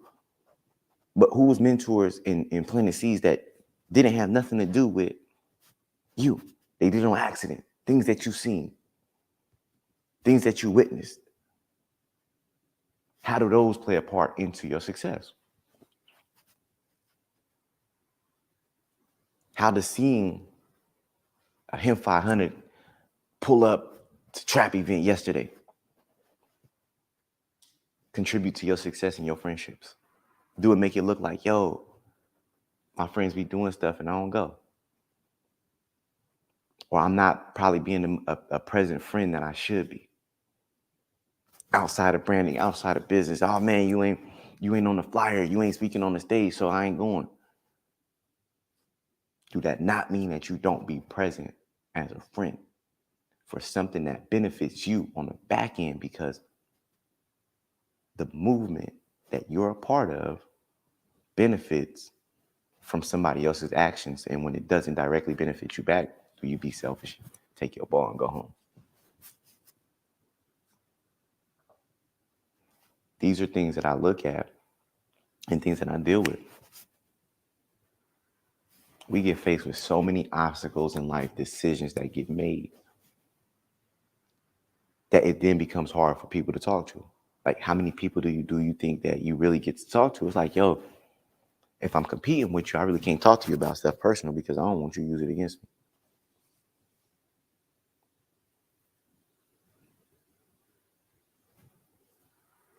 But who was mentors in planting seeds that didn't have nothing to do with you? They did it on accident. Things that you've seen. Things that you witnessed. How do those play a part into your success? How does seeing a Him 500 pull up to trap event yesterday contribute to your success and your friendships? Do it make it look like, yo, my friends be doing stuff and I don't go? Or I'm not probably being a present friend that I should be. Outside of branding, outside of business. Oh man, you ain't on the flyer, you ain't speaking on the stage, so I ain't going. Do that not mean that you don't be present as a friend for something that benefits you on the back end? Because the movement that you're a part of benefits from somebody else's actions. And when it doesn't directly benefit you back, do you be selfish, take your ball and go home? These are things that I look at and things that I deal with. We get faced with so many obstacles in life, decisions that get made, that it then becomes hard for people to talk to. Like, how many people do you think that you really get to talk to? It's like, yo, if I'm competing with you, I really can't talk to you about stuff personal because I don't want you to use it against me.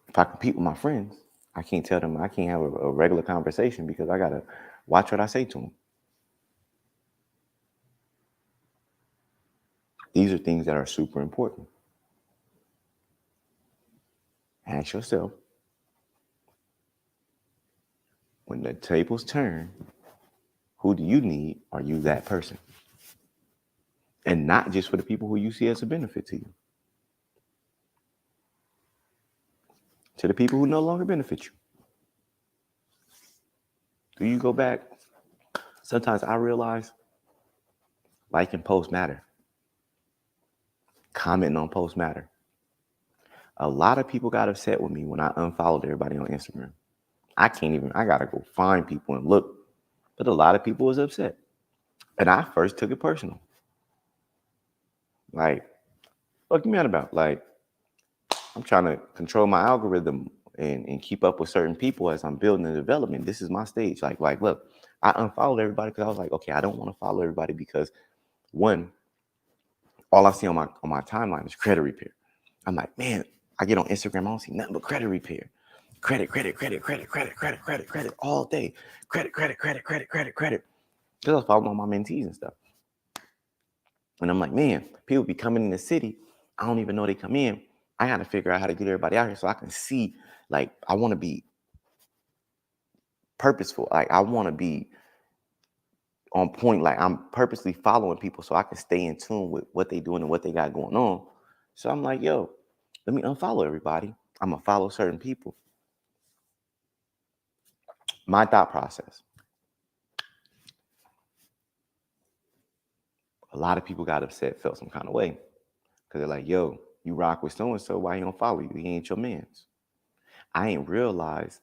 If I compete with my friends, I can't tell them, I can't have a regular conversation because I got to watch what I say to them. These are things that are super important. Ask yourself, when the tables turn, who do you need? Are you that person? And not just for the people who you see as a benefit to you. To the people who no longer benefit you. Do you go back? Sometimes I realize liking posts matter. Commenting on posts matter. A lot of people got upset with me when I unfollowed everybody on Instagram. I gotta go find people and look. But a lot of people was upset. And I first took it personal. Like, what you mad about? Like, I'm trying to control my algorithm and keep up with certain people as I'm building the development. This is my stage. Like, look, I unfollowed everybody because I was like, okay, I don't want to follow everybody because, one, all I see on my timeline is credit repair. I'm like, man, I get on Instagram, I don't see nothing but credit repair. Credit all day. Credit. Because I was following all my mentees and stuff. And I'm like, man, people be coming in the city. I don't even know they come in. I got to figure out how to get everybody out here so I can see, like, I want to be purposeful. Like, I want to be on point. Like, I'm purposely following people so I can stay in tune with what they doing and what they got going on. So I'm like, yo, let me unfollow everybody. I'm going to follow certain people. My thought process. A lot of people got upset, felt some kind of way. Because they're like, yo, you rock with so-and-so, why he don't follow you? He ain't your mans. I ain't realized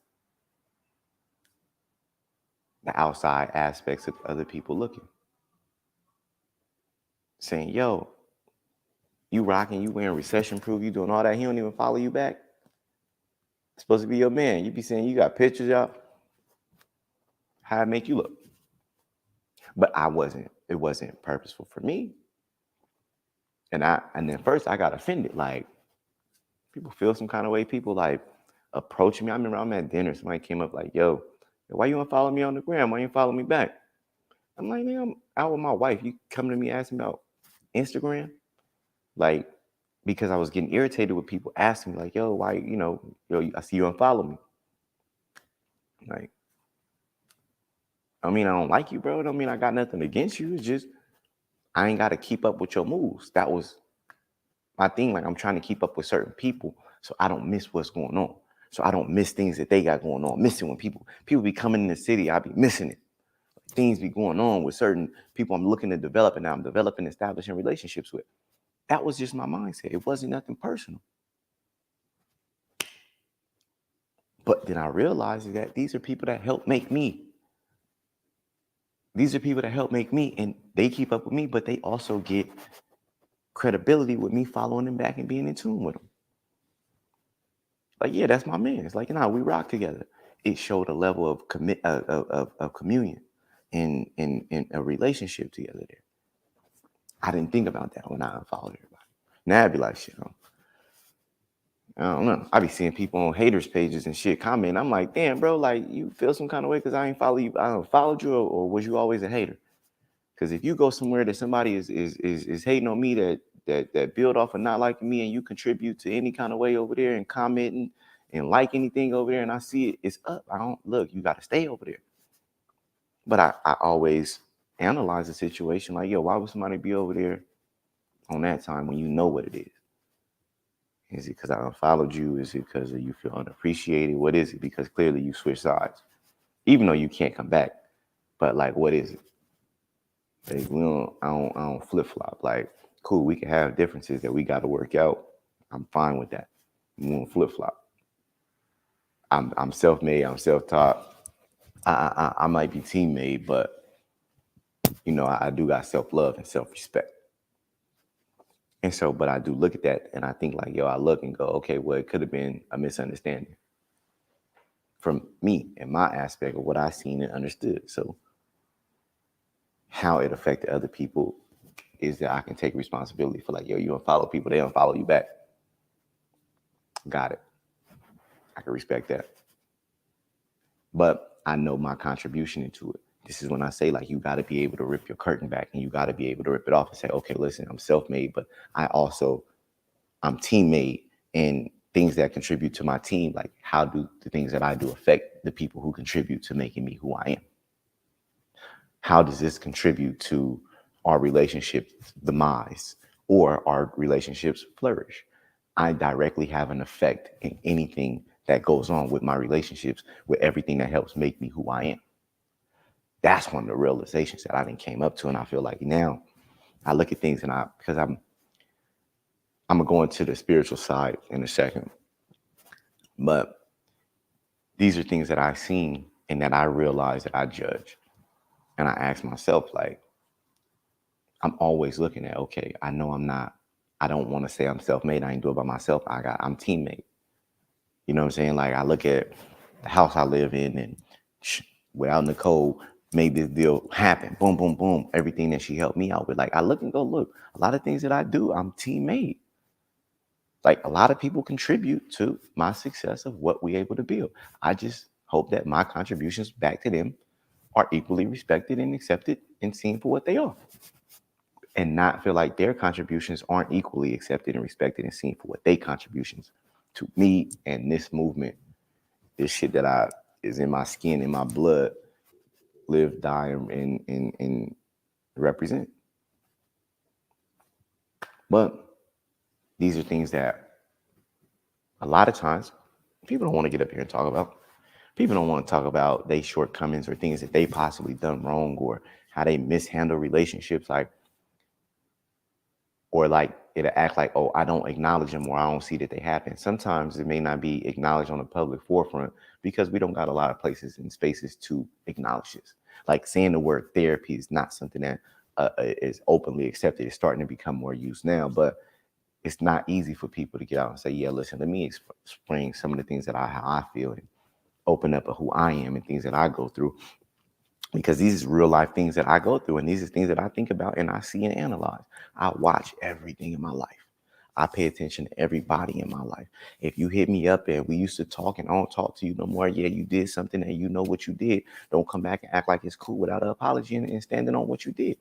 the outside aspects of other people looking. Saying, yo, you rocking, you wearing recession proof, you doing all that, he don't even follow you back. It's supposed to be your man. You be saying you got pictures out. how I make you look. But it wasn't purposeful for me. And then first I got offended. Like, people feel some kind of way. People like approach me. I remember I'm at dinner. Somebody came up like, yo, why you unfollow me on the gram? Why you follow me back? I'm like, man, I'm out with my wife. You come to me asking about Instagram? Like, because I was getting irritated with people asking me, like, yo, why, I see you unfollow me. Like, I mean, I don't like you, bro. I don't mean I got nothing against you. It's just I ain't got to keep up with your moves. That was my thing. Like, I'm trying to keep up with certain people so I don't miss what's going on. So I don't miss things that they got going on. Missing when people be coming in the city, I be missing it. Things be going on with certain people I'm looking to develop, and now I'm developing, establishing relationships with. That was just my mindset. It wasn't nothing personal. But then I realized that these are people that help make me. These are people that help make me, and they keep up with me, but they also get credibility with me following them back and being in tune with them. Like, yeah, that's my man. It's like, we rock together. It showed a level of of communion and a relationship together there. I didn't think about that when I unfollowed everybody. Now I'd be like, shit, I don't know. I be seeing people on haters pages and shit comment. I'm like, damn, bro, like, you feel some kind of way because I ain't follow you. I don't followed you, or was you always a hater? Because if you go somewhere that somebody is hating on me, that build off of not liking me, and you contribute to any kind of way over there and commenting and like anything over there, and I see it's up. I don't look. You got to stay over there. But I always analyze the situation like, yo, why would somebody be over there on that time when you know what it is? Is it because I unfollowed you? Is it because you feel unappreciated? What is it? Because clearly you switch sides, even though you can't come back. But like, what is it? Like, I don't flip flop. Like, cool, we can have differences that we got to work out. I'm fine with that. We won't flip flop. I'm self-made. I'm self-taught. I might be team-made, but I do got self-love and self-respect. And so, but I do look at that and I think like, yo, I look and go, okay, well, it could have been a misunderstanding from me and my aspect of what I seen and understood. So how it affected other people is that I can take responsibility for like, yo, you unfollow people, they unfollow you back. Got it. I can respect that. But I know my contribution into it. This is when I say, like, you got to be able to rip your curtain back and you got to be able to rip it off and say, okay, listen, I'm self-made, but I'm team-made, and things that contribute to my team, like how do the things that I do affect the people who contribute to making me who I am? How does this contribute to our relationships demise or our relationships flourish? I directly have an effect in anything that goes on with my relationships, with everything that helps make me who I am. That's one of the realizations that I didn't came up to. And I feel like now I look at things and because I'm gonna go into the spiritual side in a second, but these are things that I've seen and that I realize that I judge. And I ask myself, like, I'm always looking at, okay, I know I don't want to say I'm self-made. I ain't do it by myself. I'm teammate. You know what I'm saying? Like, I look at the house I live in, and without Nicole made this deal happen. Boom, boom, boom. Everything that she helped me out with. Like, I look and go, look, a lot of things that I do, I'm teammate. Like, a lot of people contribute to my success of what we're able to build. I just hope that my contributions back to them are equally respected and accepted and seen for what they are. And not feel like their contributions aren't equally accepted and respected and seen for what they contributions to me and this movement, this shit that is in my skin, in my blood, live, die, and represent. But these are things that a lot of times people don't want to get up here and talk about. People don't want to talk about their shortcomings or things that they possibly done wrong or how they mishandle relationships, or like it'll act like, oh, I don't acknowledge them or I don't see that they happen. Sometimes it may not be acknowledged on the public forefront because we don't got a lot of places and spaces to acknowledge this. Like saying the word therapy is not something that is openly accepted. It's starting to become more used now, but it's not easy for people to get out and say, yeah, listen, let me explain some of the things that how I feel and open up of who I am and things that I go through. because these are real life things that I go through, and these are things that I think about and I see and analyze. I watch everything in my life. I pay attention to everybody in my life. If you hit me up and we used to talk and I don't talk to you no more, yeah, you did something and you know what you did. Don't come back and act like it's cool without an apology and standing on what you did.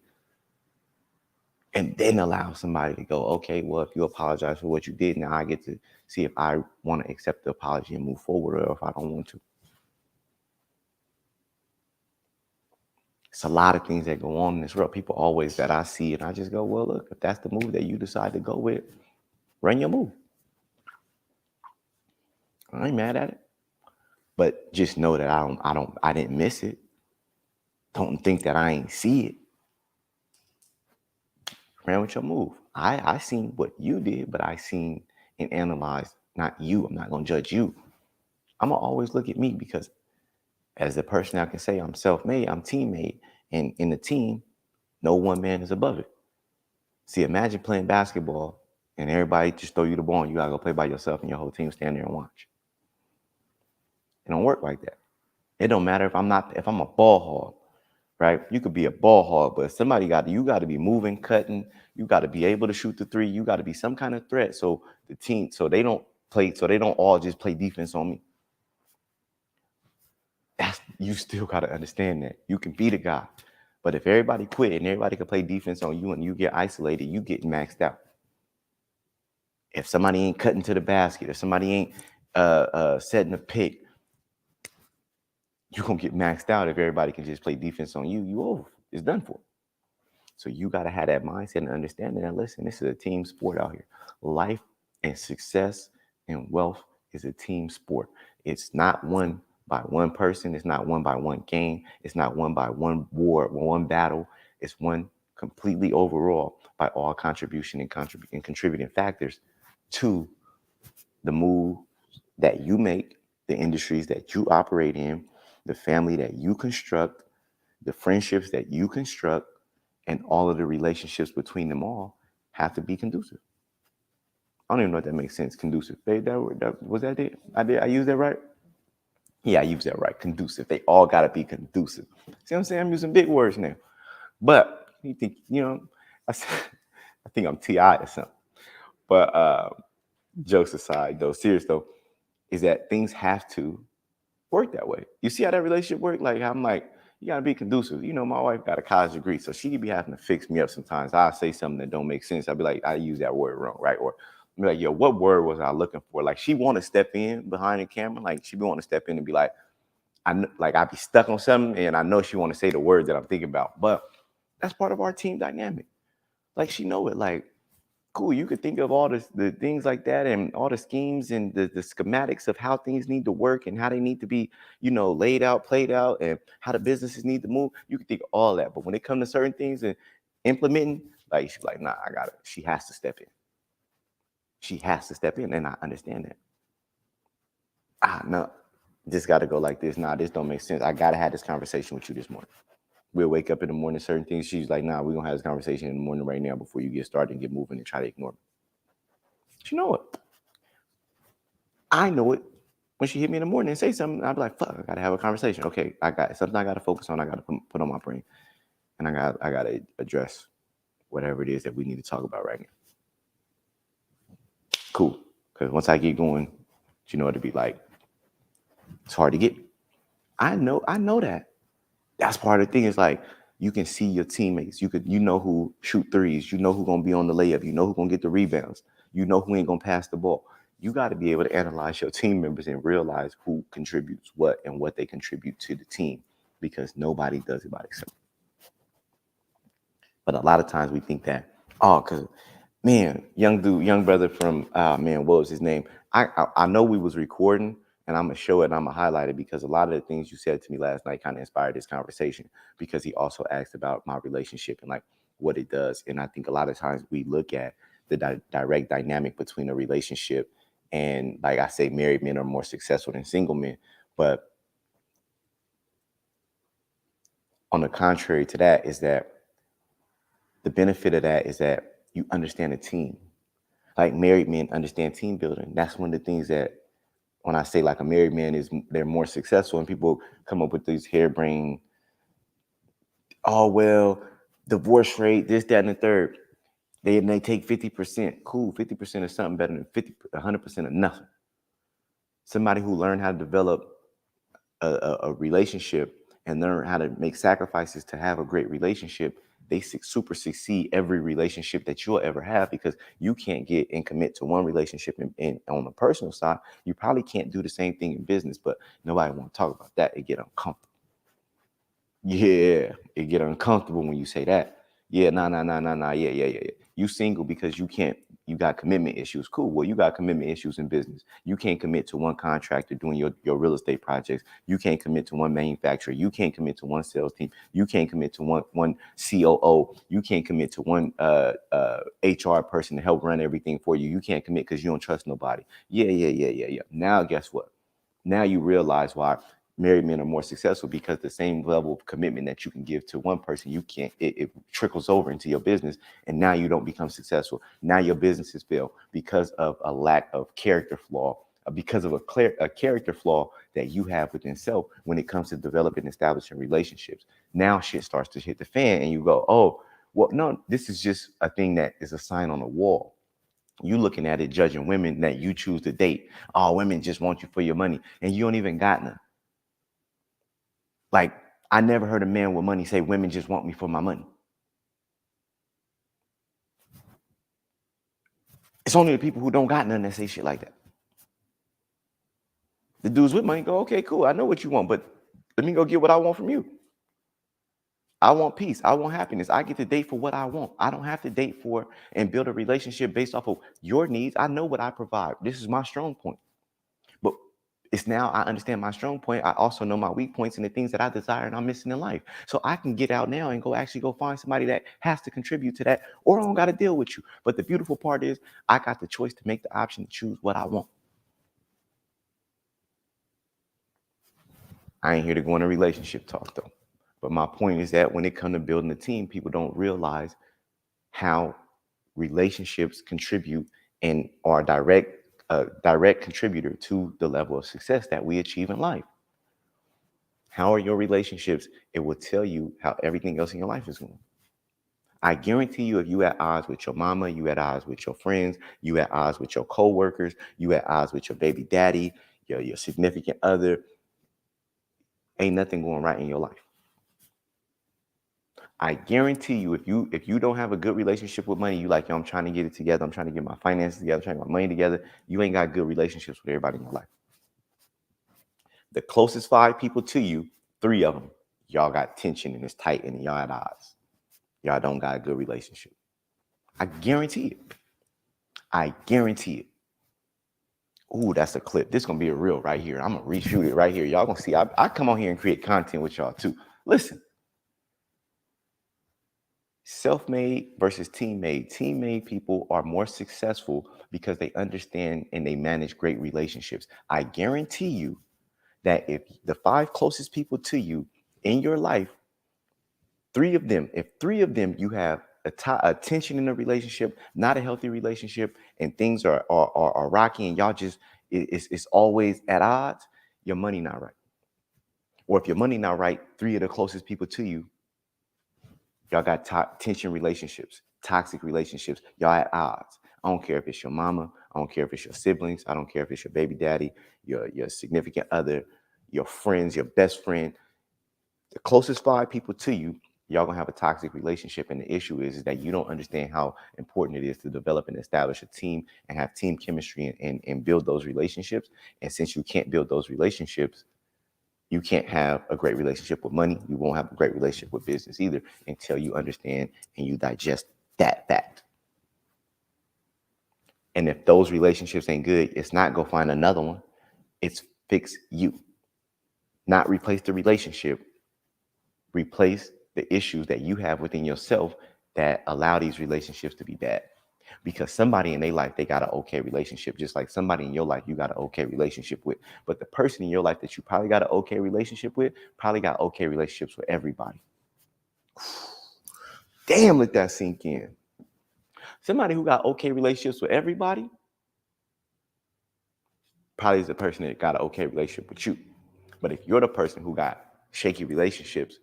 And then allow somebody to go, okay, well, if you apologize for what you did, now I get to see if I want to accept the apology and move forward or if I don't want to. It's a lot of things that go on in this world. People always that I see, and I just go, well, look, if that's the move that you decide to go with, run your move. I ain't mad at it. But just know that I didn't miss it. Don't think that I ain't see it. Ran with your move. I seen what you did, but I seen and analyzed not you. I'm not gonna judge you. I'm gonna always look at me because as a person, I can say I'm self-made, I'm teammate, and in the team, no one man is above it. See, imagine playing basketball and everybody just throw you the ball and you gotta go play by yourself and your whole team stand there and watch. It don't work like that. It don't matter if I'm a ball hog, right? You could be a ball hog, but you got to be moving, cutting. You got to be able to shoot the three. You got to be some kind of threat. So they don't all just play defense on me. You still got to understand that you can be the guy, but if everybody quit and everybody can play defense on you and you get isolated, you get maxed out. If somebody ain't cutting to the basket, if somebody ain't setting a pick, you're gonna get maxed out. If everybody can just play defense on you, you over. It's done for. So you got to have that mindset and understanding that, listen, this is a team sport out here. Life and success and wealth is a team sport. It's not won by one person. It's not won by one game. It's not won by one war, one battle. It's won completely overall by all contribution and contributing factors to the move that you make, the industries that you operate in, the family that you construct, the friendships that you construct, and all of the relationships between them all have to be conducive. I don't even know if that makes sense. Conducive. Was that it? I used that right? Yeah, I used that right. Conducive. They all got to be conducive. See what I'm saying? I'm using big words now. But you think, I think I'm T.I. or something. But jokes aside, though, serious though, is that things have to work that way. You see how that relationship works? Like, I'm like, you got to be conducive. My wife got a college degree, so she be having to fix me up sometimes. I'll say something that don't make sense. I'll be like, I use that word wrong, right? Or be like, yo, what word was I looking for? Like, she want to step in behind the camera. Like, she be want to step in and be like, I be stuck on something, and I know she want to say the words that I'm thinking about. But that's part of our team dynamic. Like, she know it. Like, cool, you could think of all the things like that and all the schemes and the schematics of how things need to work and how they need to be, laid out, played out, and how the businesses need to move. You can think of all that. But when it comes to certain things and implementing, like, she's like, nah, I got it. She has to step in. She has to step in, and I understand that. No, just got to go like this. Nah, this don't make sense. I got to have this conversation with you this morning. We'll wake up in the morning, certain things. She's like, nah, we're going to have this conversation in the morning right now before you get started and get moving and try to ignore me. But you know what? I know it. When she hit me in the morning and say something, I'll be like, fuck, I got to have a conversation. Okay, I got something I got to focus on. I got to put on my brain. And I got to address whatever it is that we need to talk about right now. Cool. Because once I get going, you know, it'll be like, it's hard to get. I know that. That's part of the thing. Is like, you can see your teammates. You know who shoot threes. You know who's gonna be on the layup. You know who's gonna get the rebounds. You know who ain't gonna pass the ball. You got to be able to analyze your team members and realize who contributes what and what they contribute to the team, because nobody does it by themselves. But a lot of times we think that, because young brother from what was his name? I know we was recording. And I'm going to show it and I'm going to highlight it because a lot of the things you said to me last night kind of inspired this conversation, because he also asked about my relationship and like what it does. And I think a lot of times we look at the direct dynamic between a relationship, and like I say, married men are more successful than single men. But on the contrary to that is that the benefit of that is that you understand a team. Like married men understand team building. That's one of the things that, when I say like a married man they're more successful, and people come up with these harebrained Oh, well, divorce rate, this, that, and the third. They take 50%. Cool, 50% is something better than 100% of nothing. Somebody who learned how to develop a relationship and learn how to make sacrifices to have a great relationship, they super succeed every relationship that you'll ever have, because you can't get and commit to one relationship and on the personal side. You probably can't do the same thing in business, but nobody want to talk about that. It get uncomfortable. Yeah, it get uncomfortable when you say that. Yeah, nah. Yeah. You single because you got commitment issues. Cool. Well, you got commitment issues in business. You can't commit to one contractor doing your real estate projects. You can't commit to one manufacturer. You can't commit to one sales team. You can't commit to one COO. You can't commit to one HR person to help run everything for you. You can't commit because you don't trust nobody. Yeah. Now, guess what? Now you realize why married men are more successful, because the same level of commitment that you can give to one person, you can't, it trickles over into your business, and now you don't become successful. Now your businesses fail because of a lack of character flaw, because of a character flaw that you have within self when it comes to developing and establishing relationships. Now shit starts to hit the fan and you go, oh, well, no, this is just a thing that is a sign on the wall. You looking at it, judging women that you choose to date. Oh, women just want you for your money, and you don't even got none. Like, I never heard a man with money say women just want me for my money. It's only the people who don't got none that say shit like that. The dudes with money go, okay, cool, I know what you want, but let me go get what I want from you. I want peace. I want happiness. I get to date for what I want. I don't have to date for and build a relationship based off of your needs. I know what I provide. This is my strong point. But it's now I understand my strong point. I also know my weak points and the things that I desire and I'm missing in life. So I can get out now and go find somebody that has to contribute to that, or I don't got to deal with you. But the beautiful part is I got the choice to make the option to choose what I want. I ain't here to go in a relationship talk though. But my point is that when it comes to building a team, people don't realize how relationships contribute and are direct contributor to the level of success that we achieve in life. How are your relationships? It will tell you how everything else in your life is going. I guarantee you, if you at odds with your mama, you at odds with your friends, you at odds with your coworkers, you at odds with your baby daddy, your significant other, ain't nothing going right in your life. I guarantee you, if you don't have a good relationship with money, you like, yo, I'm trying to get it together, I'm trying to get my finances together, I'm trying to get my money together, you ain't got good relationships with everybody in your life. The closest 5 people to you, 3 of them, y'all got tension and it's tight and y'all at odds. Y'all don't got a good relationship. I guarantee it. I guarantee it. Ooh, that's a clip. This is going to be a reel right here. I'm going to reshoot it right here. Y'all going to see. I come on here and create content with y'all too. Listen. Self-made versus team-made. Team-made people are more successful because they understand and they manage great relationships. I guarantee you that if the 5 closest people to you in your life, 3 of them, if 3 of them you have a tension in a relationship, not a healthy relationship, and things are rocky and y'all just, it's always at odds, your money not right. Or if your money not right, 3 of the closest people to you, y'all got tension relationships, toxic relationships. Y'all at odds. I don't care if it's your mama. I don't care if it's your siblings. I don't care if it's your baby daddy, your significant other, your friends, your best friend. The closest 5 people to you, y'all gonna have a toxic relationship. And the issue is that you don't understand how important it is to develop and establish a team and have team chemistry and build those relationships. And since you can't build those relationships, you can't have a great relationship with money. You won't have a great relationship with business either until you understand and you digest that fact. And if those relationships ain't good, it's not go find another one. It's fix you. Not replace the relationship. Replace the issues that you have within yourself that allow these relationships to be bad. Because somebody in their life, they got an okay relationship, just like somebody in your life you got an okay relationship with. But the person in your life that you probably got an okay relationship with probably got okay relationships with everybody. Damn, let that sink in. Somebody who got okay relationships with everybody probably is the person that got an okay relationship with you. But if you're the person who got shaky relationships,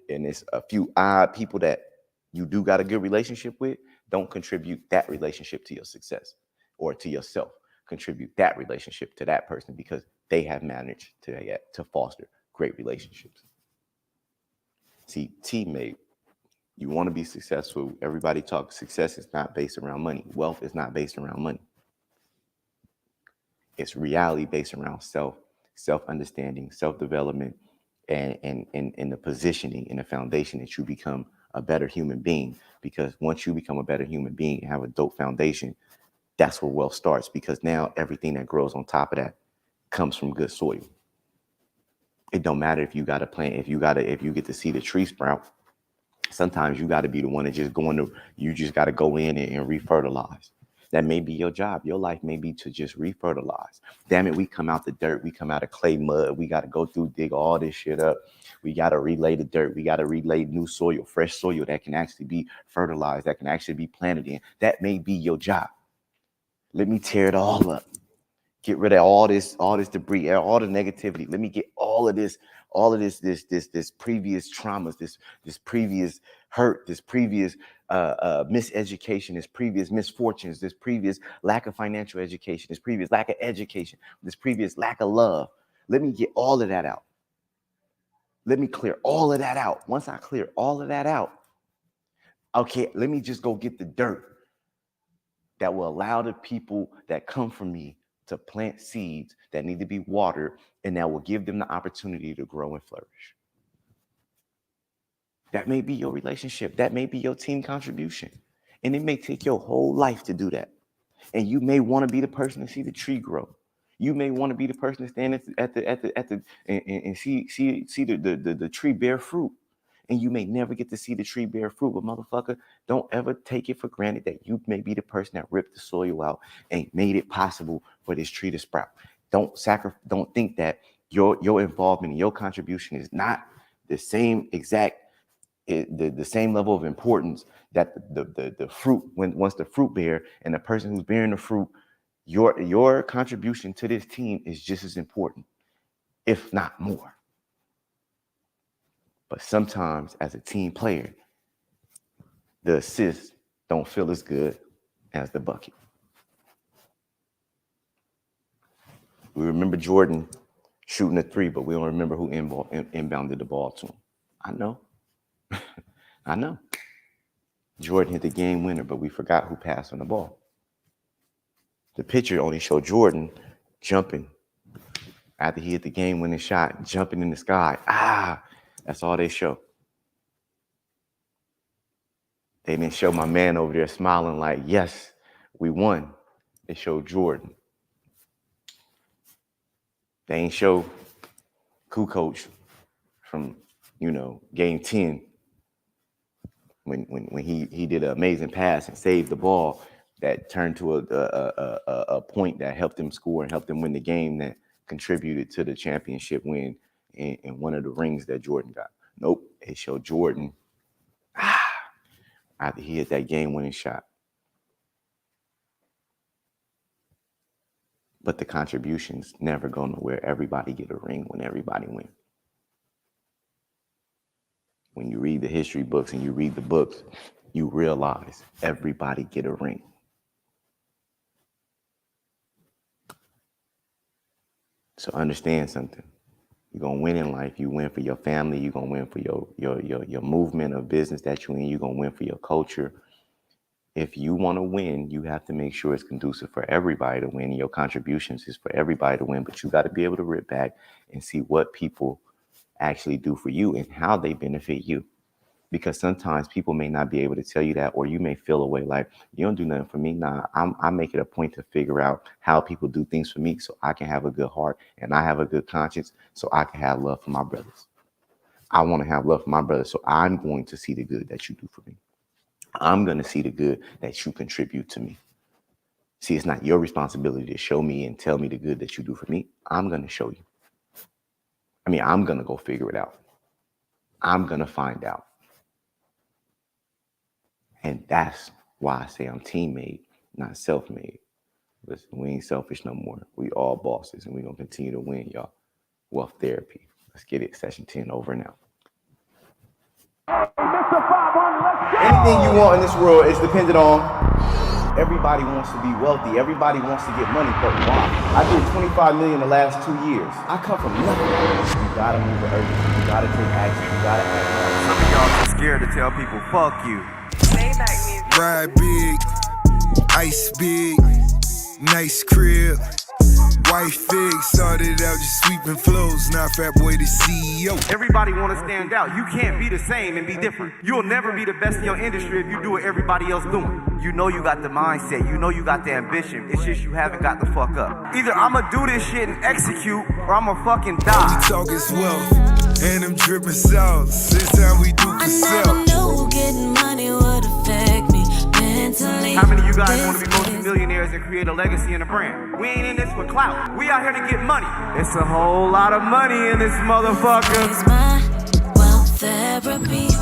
and it's a few odd people that you do got a good relationship with, don't contribute that relationship to your success or to yourself. Contribute that relationship to that person because they have managed to foster great relationships. See, teammate, you want to be successful. Everybody talks success is not based around money. Wealth is not based around money. It's reality based around self-understanding, self-development, and the positioning and the foundation that you become a better human being. Because once you become a better human being and have a dope foundation, that's where wealth starts. Because now everything that grows on top of that comes from good soil. It don't matter if you got a plant, if you get to see the tree sprout. Sometimes you got to be the one that you just got to go in and refertilize. That may be your job. Your life may be to just refertilize. Damn it, we come out the dirt. We come out of clay mud. We got to go through, dig all this shit up. We got to relay the dirt. We got to relay new soil, fresh soil that can actually be fertilized, that can actually be planted in. That may be your job. Let me tear it all up. Get rid of all this debris, all the negativity. Let me get all of this previous traumas, this previous hurt, this previous miseducation, this previous misfortunes, this previous lack of financial education, this previous lack of education, this previous lack of love. Let me get all of that out. Let me clear all of that out. Once I clear all of that out, okay, let me just go get the dirt that will allow the people that come from me to plant seeds that need to be watered, and that will give them the opportunity to grow and flourish. That may be your relationship. That may be your team contribution. And it may take your whole life to do that. And you may want to be the person to see the tree grow. You may want to be the person to stand at the and see the tree bear fruit. And you may never get to see the tree bear fruit, but motherfucker, don't ever take it for granted that you may be the person that ripped the soil out and made it possible for this tree to sprout. Don't think that your involvement and your contribution is not the same exact the same level of importance that the fruit once the fruit bear, and the person who's bearing the fruit, your contribution to this team is just as important, if not more. But sometimes as a team player, the assists don't feel as good as the bucket. We remember Jordan shooting a three, but we don't remember who inbounded the ball to him. I know. I know. Jordan hit the game winner, but we forgot who passed on the ball. The picture only showed Jordan jumping after he hit the game winning shot, jumping in the sky. That's all they show. They didn't show my man over there smiling like, yes, we won. They showed Jordan. They ain't show Kukoc from, game 10 when he did an amazing pass and saved the ball that turned to a point that helped them score and helped them win the game, that contributed to the championship win and one of the rings that Jordan got. Nope, it showed Jordan after he hit that game-winning shot. But the contributions never go nowhere. Everybody get a ring when everybody wins. When you read the history books and you read the books, you realize everybody get a ring. So understand something. You're going to win in life. You win for your family. You're going to win for your movement of business that you're in. You're going to win for your culture. If you want to win, you have to make sure it's conducive for everybody to win. Your contributions is for everybody to win, but you got to be able to rip back and see what people actually do for you and how they benefit you. Because sometimes people may not be able to tell you that, or you may feel a way like, you don't do nothing for me. Nah, I make it a point to figure out how people do things for me so I can have a good heart and I have a good conscience so I can have love for my brothers. I want to have love for my brothers, so I'm going to see the good that you do for me. I'm going to see the good that you contribute to me. See, it's not your responsibility to show me and tell me the good that you do for me. I'm going to show you. I'm going to go figure it out. I'm going to find out. And that's why I say I'm teammate, not self-made. Listen, we ain't selfish no more. We all bosses, and we're going to continue to win, y'all. Wealth therapy. Let's get it. Session 10 over now. Mr. 500, let's go. Anything you want in this world is dependent on. Everybody wants to be wealthy. Everybody wants to get money, but why? I did 25 million the last 2 years. I come from nothing. You gotta move with urgency. You gotta take action. You gotta act. Some of y'all too scared to tell people, fuck you. Ride big, ice big, nice crib. White fig started out just sweeping flows. Now Fat Boy the CEO. Everybody want to stand out. You can't be the same and be different. You'll never be the best in your industry if you do what everybody else doing. You know you got the mindset. You know you got the ambition. It's just you haven't got the fuck up. Either I'ma do this shit and execute, or I'ma fucking die. We talk is wealth, and them dripping sauce. This time we do for I self. never knew getting money would affect me mentally. How many of you guys want to be multi-millionaires and create a legacy and a brand? We ain't in this for clout. We out here to get money. It's a whole lot of money in this motherfucker. It's my wealth therapy.